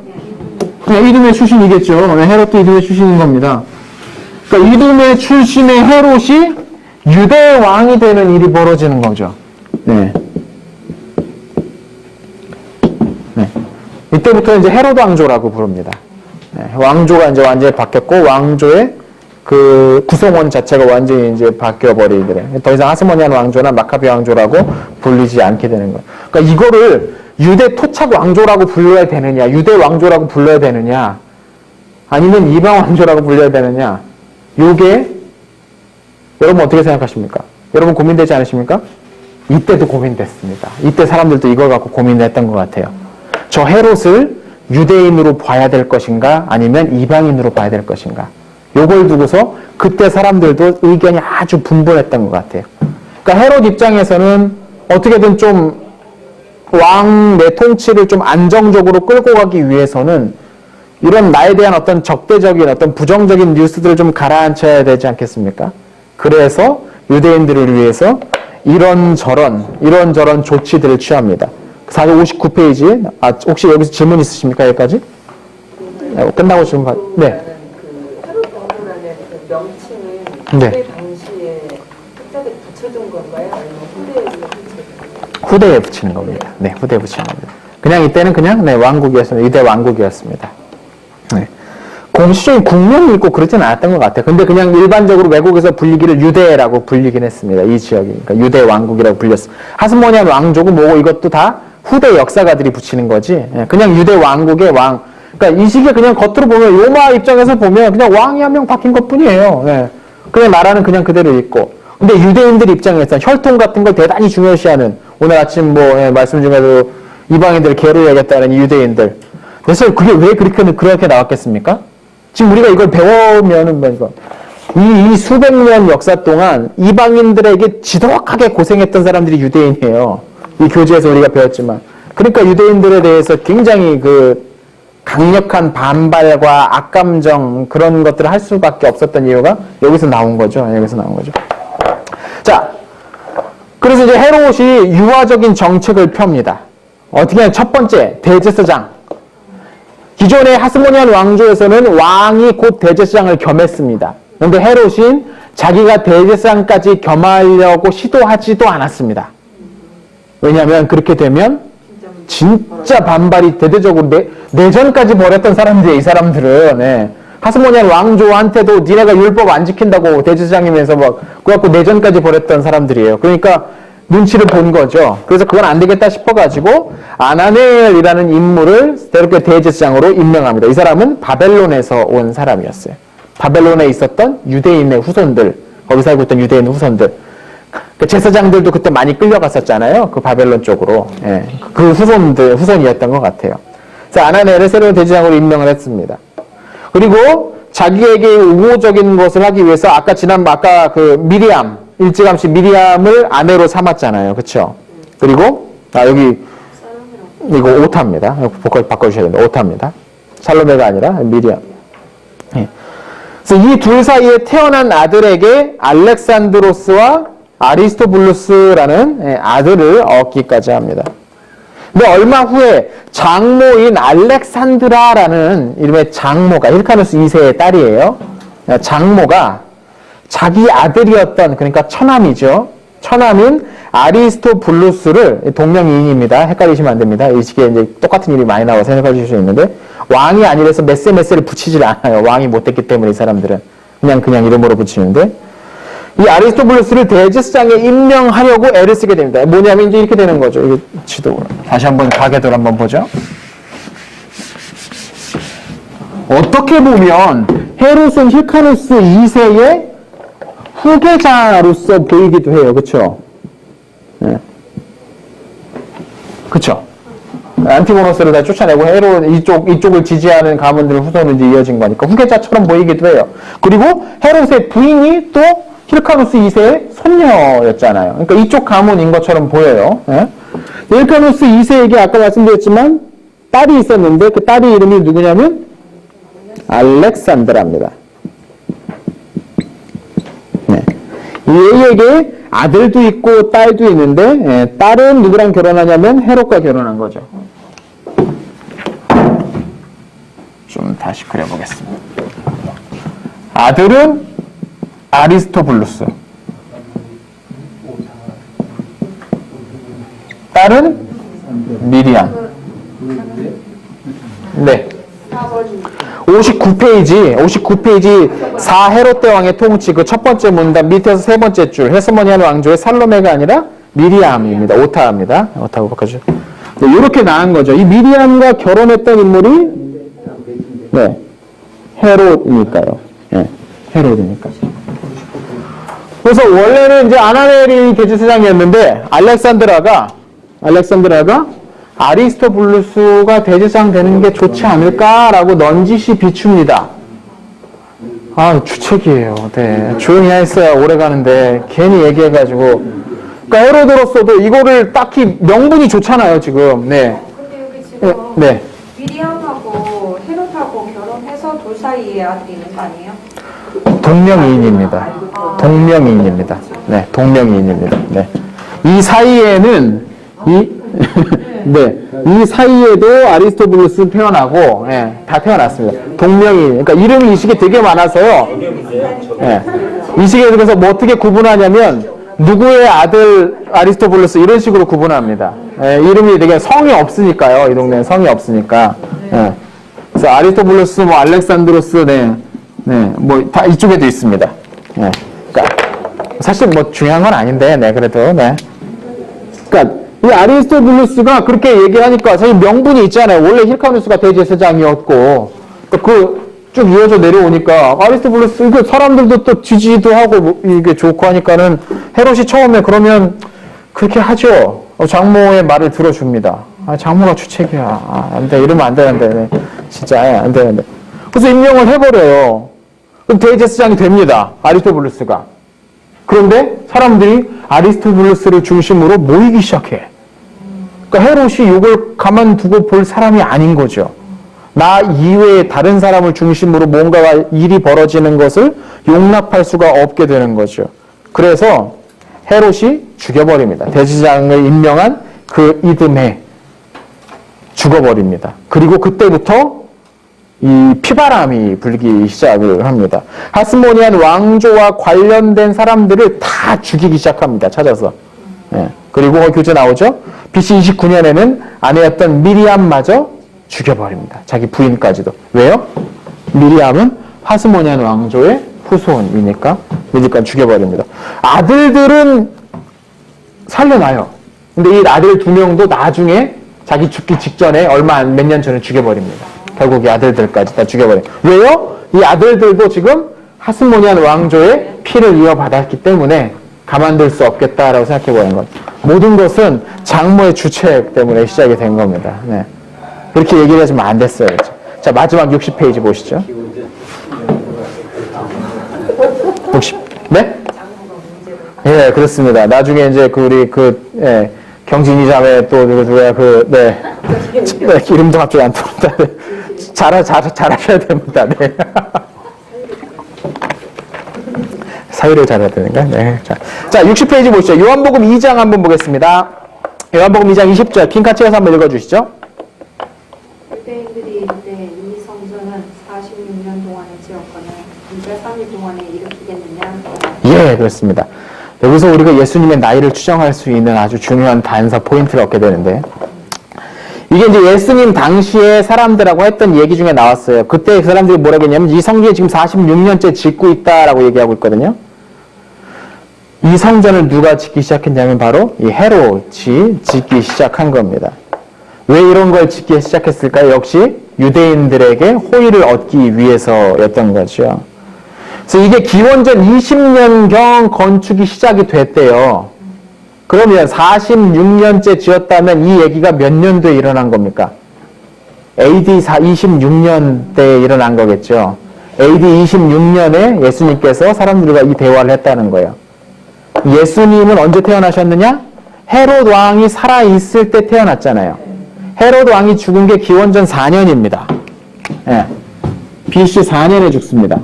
네, 이두메 출신이겠죠. 네, 헤롯도 이두메 출신인 겁니다. 그러니까 이두메 출신의 헤롯이 유대 왕이 되는 일이 벌어지는 거죠. 네. 네. 이때부터 이제 헤롯 왕조라고 부릅니다. 네. 왕조가 이제 완전히 바뀌었고, 왕조의 그 구성원 자체가 완전히 이제 바뀌어버리더래. 더 이상 하스모니안 왕조나 마카비 왕조라고 불리지 않게 되는 거예요. 그러니까 이거를 유대 토착 왕조라고 불러야 되느냐, 유대 왕조라고 불러야 되느냐, 아니면 이방 왕조라고 불러야 되느냐, 요게 여러분 어떻게 생각하십니까? 여러분 고민되지 않으십니까? 이때도 고민됐습니다. 이때 사람들도 이걸 갖고 고민했던 것 같아요. 저 헤롯을 유대인으로 봐야 될 것인가 아니면 이방인으로 봐야 될 것인가. 요걸 두고서 그때 사람들도 의견이 아주 분분했던 것 같아요. 그러니까 헤롯 입장에서는 어떻게든 좀 왕의 통치를 좀 안정적으로 끌고 가기 위해서는 이런 나에 대한 어떤 적대적인 어떤 부정적인 뉴스들을 좀 가라앉혀야 되지 않겠습니까? 그래서 유대인들을 위해서 이런저런 조치들을 취합니다. 459페이지. 혹시 여기서 질문 있으십니까? 여기까지? 끝나고 질문 네. 그 헤롯 왕후라는 그 명칭은 네. 그때 당시에 특별히 붙여준 건가요? 아니면 후대에 붙여준 건가요? 후대에 붙이는 겁니다. 네, 후대에 붙이는 겁니다. 그냥 이때는 그냥 네, 왕국이었습니다. 유대 왕국이었습니다. 네. 공식적인 국명이 있고 그러지는 않았던 것 같아요. 근데 그냥 일반적으로 외국에서 불리기를 유대라고 불리긴 했습니다. 이 지역이. 그러니까 유대 왕국이라고 불렸어요. 하스모니안 왕조고 뭐고 이것도 다 후대 역사가들이 붙이는 거지. 그냥 유대 왕국의 왕. 그러니까 이 시기에 그냥 겉으로 보면 로마 입장에서 보면 그냥 왕이 한 명 바뀐 것 뿐이에요. 그냥 나라는 그냥 그대로 있고. 근데 유대인들 입장에서 혈통 같은 걸 대단히 중요시하는 오늘 아침 말씀 중에도 이방인들 개로 여겼다는 유대인들. 그래서 그게 왜 그렇게 나왔겠습니까? 지금 우리가 이걸 배우면은 이 수백 년 역사 동안 이방인들에게 지독하게 고생했던 사람들이 유대인이에요. 이 교재에서 우리가 배웠지만. 그러니까 유대인들에 대해서 굉장히 그 강력한 반발과 악감정 그런 것들을 할 수밖에 없었던 이유가 여기서 나온 거죠. 자, 그래서 이제 헤롯이 유화적인 정책을 펴니다. 어떻게 하면 첫 번째, 대제사장. 기존의 하스모니안 왕조에서는 왕이 곧 대제사장을 겸했습니다. 그런데 헤롯은 자기가 대제사장까지 겸하려고 시도하지도 않았습니다. 왜냐하면 그렇게 되면 진짜 반발이 대대적으로 내전까지 벌였던 사람들이에요. 이 사람들은. 하스모니안 왕조한테도 니네가 율법 안 지킨다고 대제사장이면서 막 그래갖고 내전까지 벌였던 사람들이에요. 그러니까 눈치를 본 거죠. 그래서 그건 안 되겠다 싶어가지고 아나넬이라는 인물을 새롭게 대제사장으로 임명합니다. 이 사람은 바벨론에서 온 사람이었어요. 바벨론에 있었던 유대인의 후손들, 거기 살고 있던 유대인 후손들. 그 제사장들도 그때 많이 끌려갔었잖아요. 그 바벨론 쪽으로. 예, 그 후손이었던 것 같아요. 그래서 아나넬을 새로운 대제사장으로 임명을 했습니다. 그리고 자기에게 우호적인 것을 하기 위해서 아까 그 미리암, 일찌감치 미리암을 아내로 삼았잖아요. 그쵸? 그리고, 여기, 이거 오타입니다. 복권 바꿔주셔야 됩니다. 오타입니다. 살로메가 아니라 미리암. 예. 그래서 이 둘 사이에 태어난 아들에게 알렉산드로스와 아리스토블루스라는 아들을 얻기까지 합니다. 근데 얼마 후에 장모인 알렉산드라라는 이름의 장모가 힐카누스 2세의 딸이에요. 장모가 자기 아들이었던, 그러니까 처남이죠. 처남인 아리스토블루스를, 동명이인입니다. 헷갈리시면 안 됩니다. 이 시기에 이제 똑같은 일이 많이 나와서 헷갈리실 수 있는데, 왕이 아니라서 메세를 붙이질 않아요. 왕이 못됐기 때문에 이 사람들은. 그냥 이름으로 붙이는데, 이 아리스토블루스를 대제사장에 임명하려고 애를 쓰게 됩니다. 뭐냐면 이제 이렇게 되는 거죠. 이게 지도. 다시 한번 가계도를 한번 보죠. 어떻게 보면 헤롯은 힐카누스 2세의 후계자로서 보이기도 해요. 그쵸? 네. 그쵸? 안티고노스를 다 쫓아내고 헤롯 이쪽을 지지하는 가문들 후손으로 이제 이어진 거니까 후계자처럼 보이기도 해요. 그리고 헤롯의 부인이 또 힐카누스 2세의 손녀였잖아요. 그러니까 이쪽 가문인 것처럼 보여요. 네? 힐카누스 2세에게 아까 말씀드렸지만 딸이 있었는데 그 딸의 이름이 누구냐면 알렉산드라입니다. 네. 얘에게 아들도 있고 딸도 있는데 딸은 누구랑 결혼하냐면 헤롯과 결혼한 거죠. 좀 다시 그려보겠습니다. 아들은 아리스토블루스, 딸은 미리암. 네. 59페이지 4헤롯 대왕의 통치 그 첫 번째 문단 밑에서 세 번째 줄 헤스모니안 왕조의 살로메가 아니라 미리암입니다. 오타입니다. 오타고 바꿔주세요. 네, 이렇게 나온 거죠. 이 미리암과 결혼했던 인물이 네, 헤롯이니까요. 네, 헤롯이니까. 그래서 원래는 이제 아나넬이 대제사장이었는데 알렉산드라가 아리스토블루스가 대제사장 되는 게 좋지 않을까라고 넌지시 비춥니다. 주책이에요. 네. 조용히 했어야 오래 가는데 괜히 얘기해가지고. 그러니까 헤로드로서도 이거를 딱히 명분이 좋잖아요, 지금. 네. 근데 여기 지금 네. 미리암하고 헤롯하고 결혼해서 둘 사이에 아들이 있는 거 아니에요? 동명이인입니다. 동명이인입니다. 네, 동명이인입니다. 네. 이 사이에는 이 사이에도 아리스토블루스 태어나고, 다 태어났습니다. 동명이인. 그러니까 이름이 이 시기에 되게 많아서요. 이 시기에 그래서 뭐 어떻게 구분하냐면, 누구의 아들 아리스토블루스 이런 식으로 구분합니다. 이름이 되게 성이 없으니까요. 이 동네는 성이 없으니까. 그래서 아리스토블루스, 뭐 알렉산드로스, 뭐 다 이쪽에도 있습니다. 그러니까 사실 뭐 중요한 건 아닌데, 그래도, 그러니까 이 아리스토블루스가 그렇게 얘기하니까 사실 명분이 있잖아요. 원래 힐카누스가 대제사장이었고, 쭉 이어져 내려오니까 아리스토블루스 이거 사람들도 또 지지도 하고 뭐 이게 좋고 하니까는 헤롯이 처음에 그러면 그렇게 하죠. 장모의 말을 들어줍니다. 장모가 주책이야. 안 돼. 이러면 안 되는데. 진짜 안 되는데. 그래서 임명을 해버려요. 그럼 대제사장이 됩니다. 아리스토블루스가. 그런데 사람들이 아리스토블루스를 중심으로 모이기 시작해. 그러니까 헤롯이 이걸 가만두고 볼 사람이 아닌 거죠. 나 이외에 다른 사람을 중심으로 뭔가가 일이 벌어지는 것을 용납할 수가 없게 되는 거죠. 그래서 헤롯이 죽여버립니다. 대제사장을 임명한 그 이듬해 죽어버립니다. 그리고 그때부터 이 피바람이 불기 시작을 합니다. 하스모니안 왕조와 관련된 사람들을 다 죽이기 시작합니다. 찾아서. 그리고 교재 나오죠. BC 29년에는 아내였던 미리암마저 죽여버립니다. 자기 부인까지도. 왜요? 미리암은 하스모니안 왕조의 후손이니까 죽여버립니다. 아들들은 살려놔요. 근데 이 아들 2명도 나중에 자기 죽기 직전에 몇 년 전에 죽여버립니다. 결국 이 아들들까지 다 죽여버려요. 왜요? 이 아들들도 지금 하스모니안 왕조의 피를 이어받았기 때문에 가만둘 수 없겠다라고 생각해버린 것. 모든 것은 장모의 주책 때문에 시작이 된 겁니다. 네. 그렇게 얘기를 하시면 안 됐어요. 자, 마지막 60페이지 보시죠. 60, 네? 예, 그렇습니다. 나중에 이제 경진이 자매 또 누구야 이름도 갑자기 안 떠온다. 잘하셔야 됩니다. 네. 사유를 잘해야 되는가? 네. 자, 60페이지 보시죠. 요한복음 2장 한번 보겠습니다. 요한복음 2장 20절 킹카치에서 한번 읽어주시죠. 유대인들이 이르되 이 성전은 46년 동안에 지었거늘 이제 3일 동안에 일으키겠느냐? 예, 그렇습니다. 여기서 우리가 예수님의 나이를 추정할 수 있는 아주 중요한 단서 포인트를 얻게 되는데, 이게 이제 예수님 당시에 사람들하고 했던 얘기 중에 나왔어요. 그때 그 사람들이 뭐라고 했냐면 이 성전이 지금 46년째 짓고 있다라고 얘기하고 있거든요. 이 성전을 누가 짓기 시작했냐면 바로 이 헤롯이 짓기 시작한 겁니다. 왜 이런 걸 짓기 시작했을까요? 역시 유대인들에게 호의를 얻기 위해서였던 거죠. 그래서 이게 기원전 20년경 건축이 시작이 됐대요. 그러면 46년째 지었다면 이 얘기가 몇 년도에 일어난 겁니까? AD 26년대에 일어난 거겠죠. AD 26년에 예수님께서 사람들과 이 대화를 했다는 거예요. 예수님은 언제 태어나셨느냐? 헤롯 왕이 살아있을 때 태어났잖아요. 헤롯 왕이 죽은 게 기원전 4년입니다. 예. BC 4년에 죽습니다.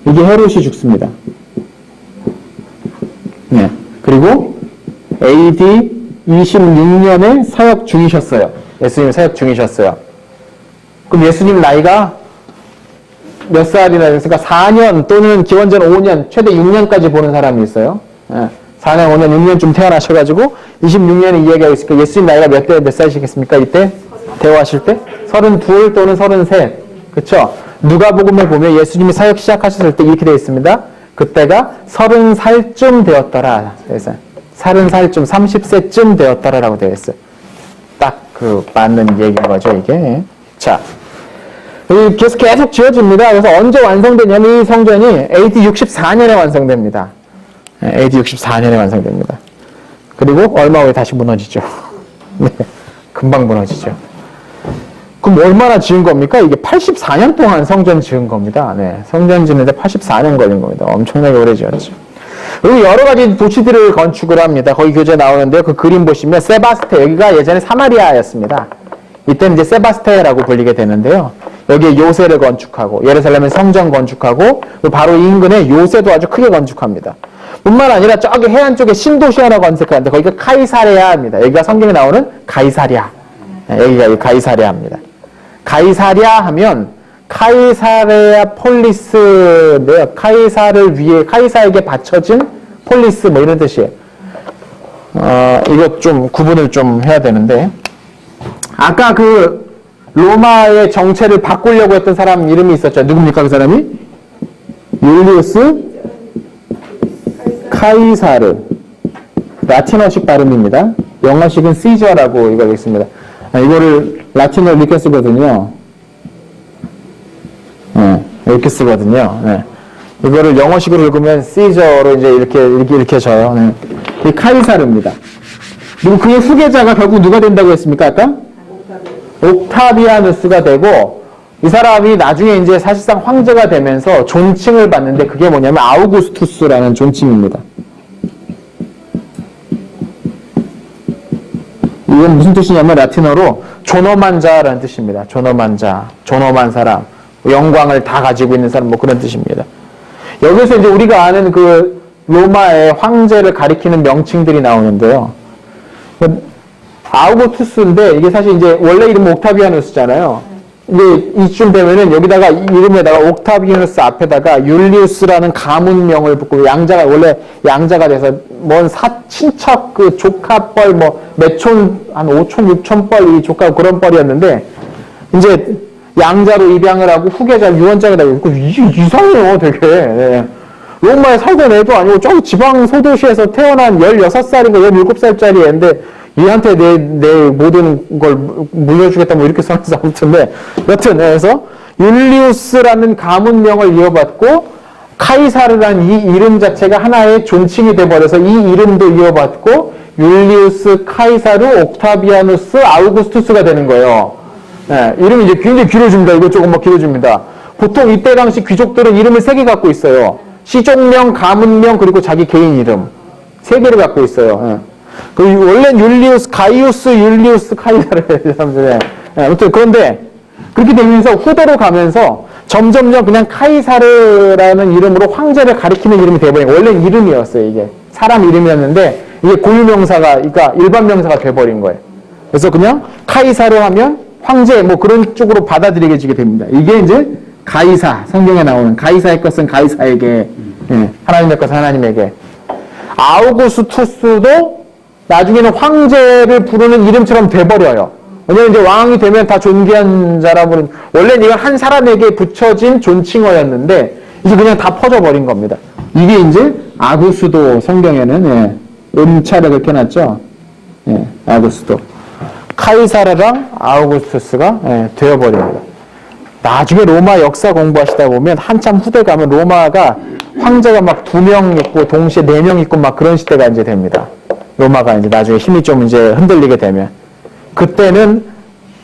이게 헤롯이 죽습니다. 네. 그리고 AD 26년에 사역 중이셨어요. 예수님 사역 중이셨어요. 그럼 예수님 나이가 몇 살이나 됐을까? 4년 또는 기원전 5년, 최대 6년까지 보는 사람이 있어요. 네. 4년, 5년, 6년쯤 태어나셔가지고 26년에 이야기하고 있으니까 예수님 나이가 몇 살이시겠습니까? 이때 대화하실 때? 32 또는 33. 그쵸? 누가복음에 보면 예수님이 사역 시작하셨을 때 이렇게 되어 있습니다. 그때가 30살쯤 되었더라. 그래서 30살쯤, 30세쯤 되었더라라고 되어 있어요. 딱 맞는 얘기인 거죠, 이게. 자, 계속 지어집니다. 그래서 언제 완성되냐면 이 성전이 AD 64년에 완성됩니다. AD 64년에 완성됩니다. 그리고 얼마 후에 다시 무너지죠. 네, 금방 무너지죠. 그럼 얼마나 지은 겁니까? 이게 84년 동안 성전 지은 겁니다. 네, 성전 짓는데 84년 걸린 겁니다. 엄청나게 오래 지었죠. 그리고 여러 가지 도시들을 건축을 합니다. 거기 교재에 나오는데요. 그 그림 보시면 세바스테, 여기가 예전에 사마리아였습니다. 이때는 이제 세바스테라고 불리게 되는데요. 여기에 요새를 건축하고, 예루살렘에 성전 건축하고, 바로 인근에 요새도 아주 크게 건축합니다. 뿐만 아니라 저기 해안 쪽에 신도시 하나 건축하는데 거기가 카이사레아입니다. 여기가 성경에 나오는 가이사랴. 여기가 가이사랴입니다. 가이사랴 하면 카이사레아 폴리스인데요. 카이사를 위해, 카이사에게 바쳐진 폴리스 뭐 이런 뜻이에요. 이거 좀 구분을 좀 해야 되는데, 아까 로마의 정체를 바꾸려고 했던 사람 이름이 있었죠. 누굽니까 그 사람이? 율리우스 카이사르. 라틴어식 발음입니다. 영어식은 시저라고 이거 있습니다. 이거를 라틴어로 이렇게 쓰거든요. 이렇게 쓰거든요. 네. 이거를 영어식으로 읽으면 시저로 이제 이렇게 져요. 네. 이 카이사르입니다. 그리고 그의 후계자가 결국 누가 된다고 했습니까, 아까? 옥타비아누스가 되고, 이 사람이 나중에 이제 사실상 황제가 되면서 존칭을 받는데 그게 뭐냐면 아우구스투스라는 존칭입니다. 이건 무슨 뜻이냐면 라틴어로 존엄한 자라는 뜻입니다. 존엄한 자, 존엄한 사람, 영광을 다 가지고 있는 사람, 뭐 그런 뜻입니다. 여기서 이제 우리가 아는 로마의 황제를 가리키는 명칭들이 나오는데요. 아우구스투스인데 이게 사실 이제 원래 이름은 옥타비아누스잖아요. 이제 이쯤 되면은 여기다가 이름에다가 옥타비아누스 앞에다가 율리우스라는 가문명을 붙고 원래 양자가 돼서 뭔 친척 조카뻘 뭐 몇촌 한 5촌 6촌 뻘 이 조카 그런 뻘이었는데 이제 양자로 입양을 하고 후계자 유언장에다 있고 이상해요 되게. 예. 로마에 살던 애도 아니고 저 지방 소도시에서 태어난 16살인가 17살짜리 애인데 얘한테 내 모든 걸 물려주겠다 뭐 이렇게 써놨어. 아무튼 여튼 그래서 율리우스라는 가문명을 이어받고 카이사르라는 이 이름 자체가 하나의 존칭이 돼버려서 이 이름도 이어받고 율리우스 카이사르 옥타비아누스 아우구스투스가 되는 거예요. 네, 이름이 이제 굉장히 길어집니다. 이거 조금 막 길어집니다. 보통 이때 당시 귀족들은 이름을 3개 갖고 있어요. 시종명, 가문명, 그리고 자기 개인 이름 3개를 갖고 있어요. 네. 원래 율리우스, 가이우스, 율리우스, 카이사르 사람들. 네, 아무튼 그런데 그렇게 되면서 후대로 가면서 점점점 그냥 카이사르라는 이름으로 황제를 가리키는 이름이 돼버린 거예요. 원래 이름이었어요. 이게 사람 이름이었는데 이게 고유명사가, 그러니까 일반 명사가 돼버린 거예요. 그래서 그냥 카이사르 하면 황제 뭐 그런 쪽으로 받아들이게 됩니다. 이게 이제 가이사, 성경에 나오는 가이사의 것은 가이사에게, 예, 하나님의 것은 하나님에게. 아우구스투스도 나중에는 황제를 부르는 이름처럼 돼버려요. 왜냐면 이제 왕이 되면 다 존귀한 자라 부르는, 원래는 이거 한 사람에게 붙여진 존칭어였는데 이제 그냥 다 퍼져버린 겁니다. 이게 이제 아구스도 성경에는, 예, 음차를 그렇게 놨죠. 예, 아구스도. 카이사르랑 아우구스투스가, 예, 되어버립니다. 나중에 로마 역사 공부하시다 보면 한참 후대 가면 로마가 황제가 막 2명 있고 동시에 4명 있고 막 그런 시대가 이제 됩니다. 로마가 이제 나중에 힘이 좀 이제 흔들리게 되면. 그때는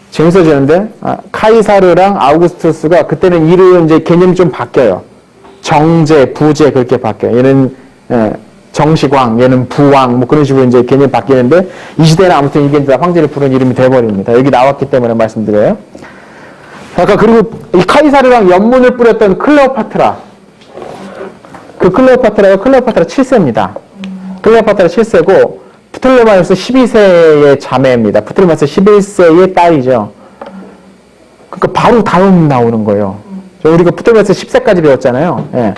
재밌어지는데, 카이사르랑 아우구스투스가 그때는 이름 이제 개념이 좀 바뀌어요. 정제, 부제 그렇게 바뀌어요. 얘는, 예, 정식왕, 얘는 부왕, 뭐 그런 식으로 이제 개념이 바뀌는데 이 시대는 아무튼 이게 다 황제를 부르는 이름이 돼버립니다. 여기 나왔기 때문에 말씀드려요. 아까 그리고 이 카이사르랑 연문을 뿌렸던 클레오파트라. 그 클레오파트라가 클레오파트라 7세입니다. 클레오파트라 7세고 프톨레마이오스 12세의 자매입니다. 프톨레마이오스 11세의 딸이죠. 그러니까 바로 다음 나오는 거예요. 우리가 프톨레마이오스 10세까지 배웠잖아요. 예.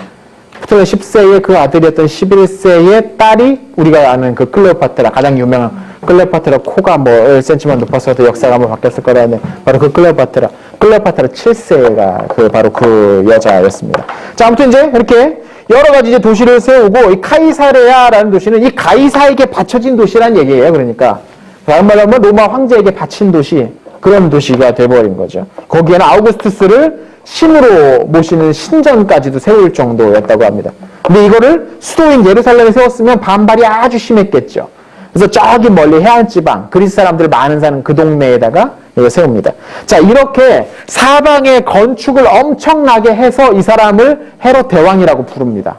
프톨레마이오스 10세의 그 아들이었던 11세의 딸이 우리가 아는 그 클레오파트라, 가장 유명한 클레오파트라, 코가 뭐 1cm만 높았어도 역사가 한번 바뀌었을 거라는 바로 그 클레오파트라 7세가 바로 그 여자였습니다. 자, 아무튼 이제 이렇게 여러 가지 이제 도시를 세우고 이 카이사레아라는 도시는 이 가이사에게 바쳐진 도시란 얘기예요. 그러니까 다른 말로 하면 로마 황제에게 바친 도시, 그런 도시가 돼버린 거죠. 거기에는 아우구스투스를 신으로 모시는 신전까지도 세울 정도였다고 합니다. 근데 이거를 수도인 예루살렘에 세웠으면 반발이 아주 심했겠죠. 그래서 저기 멀리 해안지방, 그리스 사람들 많은 사는 그 동네에다가 이거 세웁니다. 자, 이렇게 사방에 건축을 엄청나게 해서 이 사람을 헤롯 대왕이라고 부릅니다.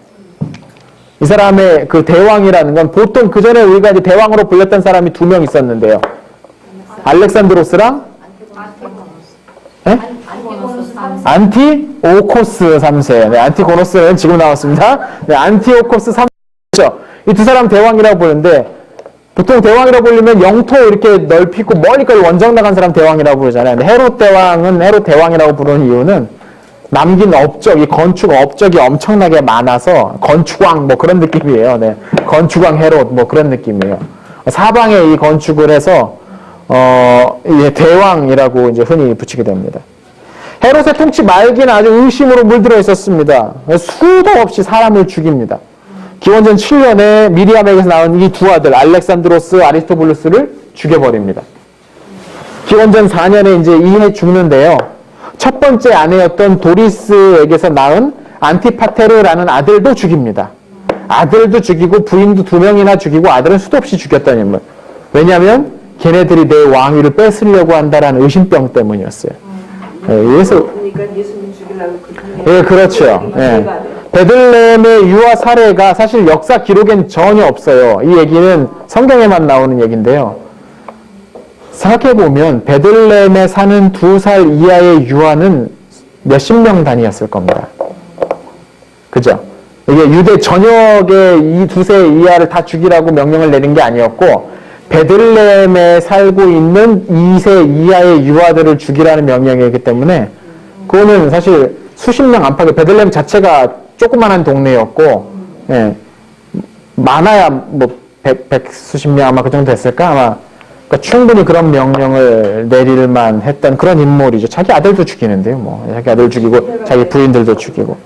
이 사람의 그 대왕이라는 건 보통 그 전에 우리가 이제 대왕으로 불렸던 사람이 2명 있었는데요. 알렉산드로스랑 네? 안티오코스 3세. 네, 안티고노스는 지금 나왔습니다. 네, 안티오코스 3세죠. 이 두 사람 대왕이라고 부르는데 보통 대왕이라고 부르면 영토 이렇게 넓히고 멀리까지 원정 나간 사람 대왕이라고 부르잖아요. 근데 헤롯 대왕은 헤롯 대왕이라고 부르는 이유는 남긴 업적, 이 건축 업적이 엄청나게 많아서 건축왕 뭐 그런 느낌이에요. 네. 건축왕 헤롯 뭐 그런 느낌이에요. 사방에 이 건축을 해서 대왕이라고 이제 흔히 붙이게 됩니다. 헤롯의 통치 말기는 아주 의심으로 물들어 있었습니다. 수도 없이 사람을 죽입니다. 기원전 7년에 미리암에게서 나온 이 두 아들 알렉산드로스, 아리스토블루스를 죽여버립니다. 기원전 4년에 이제 이해 죽는데요. 첫 번째 아내였던 도리스에게서 낳은 안티파테르라는 아들도 죽입니다. 아들도 죽이고 부인도 2명이나 죽이고 아들은 수도 없이 죽였던 인물. 왜냐하면 걔네들이 내 왕위를 뺏으려고 한다라는 의심병 때문이었어요. 그래서 그러니까 예수님 죽이려고 예, 그렇죠. 예. 베들레헴의 유아 사례가 사실 역사 기록엔 전혀 없어요. 이 얘기는 성경에만 나오는 얘기인데요. 생각해보면 베들레헴에 사는 2살 이하의 유아는 몇십 명 단위였을 겁니다. 그죠? 이게 유대 전역에 이 2세 이하를 다 죽이라고 명령을 내린 게 아니었고 베들레헴에 살고 있는 2세 이하의 유아들을 죽이라는 명령이기 때문에 그거는 사실 수십 명 안팎의 베들레헴 자체가 조그만한 동네였고, 예, 많아야 뭐 100수십 명 아마 그 정도 됐을까? 아마 그러니까 충분히 그런 명령을 내릴만 했던 그런 인물이죠. 자기 아들도 죽이는데요. 뭐 자기 아들 죽이고 자기 부인들도 죽이고.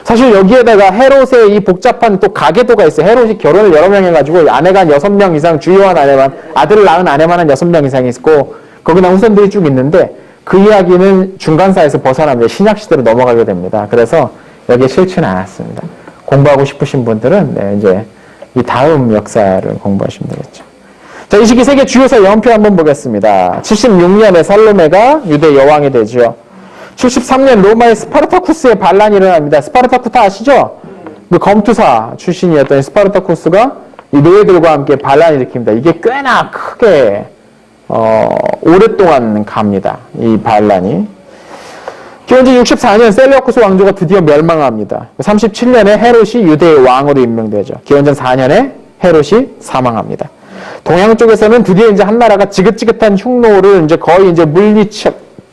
사실 여기에다가 헤롯의 이 복잡한 또 가계도가 있어요. 헤롯이 결혼을 여러 명 해가지고 아내가 한 6명 이상, 주요한 아내만, 아들을 낳은 아내만 한 6명 이상 있고, 거기다 후손들이 쭉 있는데, 그 이야기는 중간사에서 벗어납니다. 신약시대로 넘어가게 됩니다. 그래서 여기에 싫지는 않았습니다. 공부하고 싶으신 분들은, 네, 이제 이 다음 역사를 공부하시면 되겠죠. 자, 이 시기 세계 주요사 연표 한번 보겠습니다. 76년에 살로메가 유대 여왕이 되죠. 73년 로마의 스파르타쿠스의 반란이 일어납니다. 스파르타쿠스 아시죠? 그 검투사 출신이었던 스파르타쿠스가 이 노예들과 함께 반란을 일으킵니다. 이게 꽤나 크게 오랫동안 갑니다. 이 반란이. 기원전 64년 셀레우쿠스 왕조가 드디어 멸망합니다. 37년에 헤롯이 유대의 왕으로 임명되죠. 기원전 4년에 헤롯이 사망합니다. 동양 쪽에서는 드디어 이제 한 나라가 지긋지긋한 흉노를 이제 거의 이제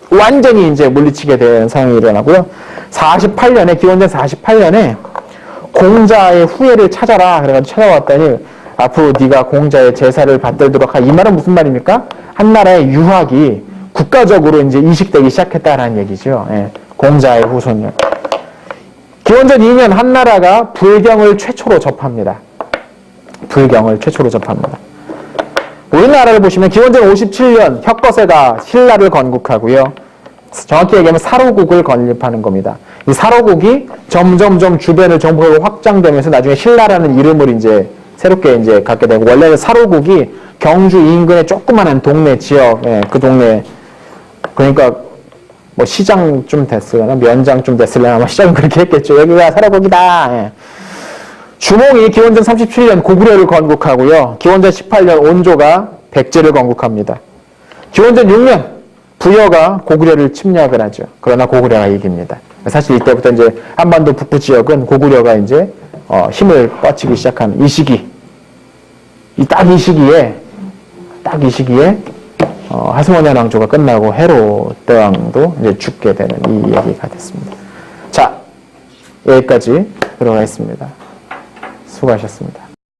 완전히 이제 물리치게 되는 상황이 일어나고요. 48년에, 기원전 48년에 공자의 후예를 찾아라. 그래가지고 찾아왔더니 앞으로 네가 공자의 제사를 받들도록 하. 이 말은 무슨 말입니까? 한 나라의 유학이 국가적으로 이제 이식되기 시작했다라는 얘기죠. 예, 공자의 후손을. 기원전 2년 한 나라가 불경을 최초로 접합니다. 불경을 최초로 접합니다. 우리나라를 보시면 기원전 57년 혁거세가 신라를 건국하고요. 정확히 얘기하면 사로국을 건립하는 겁니다. 이 사로국이 점점점 주변의 정보가 확장되면서 나중에 신라라는 이름을 이제 새롭게 이제 갖게 되고, 원래는 사로국이 경주 인근의 조그마한 동네 지역, 예, 그 동네, 그러니까 뭐 시장 좀 됐으려나 면장 좀 됐으려나 아마 시장은 그렇게 했겠죠. 여기가 사로국이다. 예. 주몽이 기원전 37년 고구려를 건국하고요. 기원전 18년 온조가 백제를 건국합니다. 기원전 6년 부여가 고구려를 침략을 하죠. 그러나 고구려가 이깁니다. 사실 이때부터 이제 한반도 북부 지역은 고구려가 이제 힘을 뻗치기 시작하는 이 시기, 딱 이 시기에 하스모니안 왕조가 끝나고 헤롯 대왕도 이제 죽게 되는 이 얘기가 됐습니다. 자, 여기까지 들어가 있습니다. 수고하셨습니다.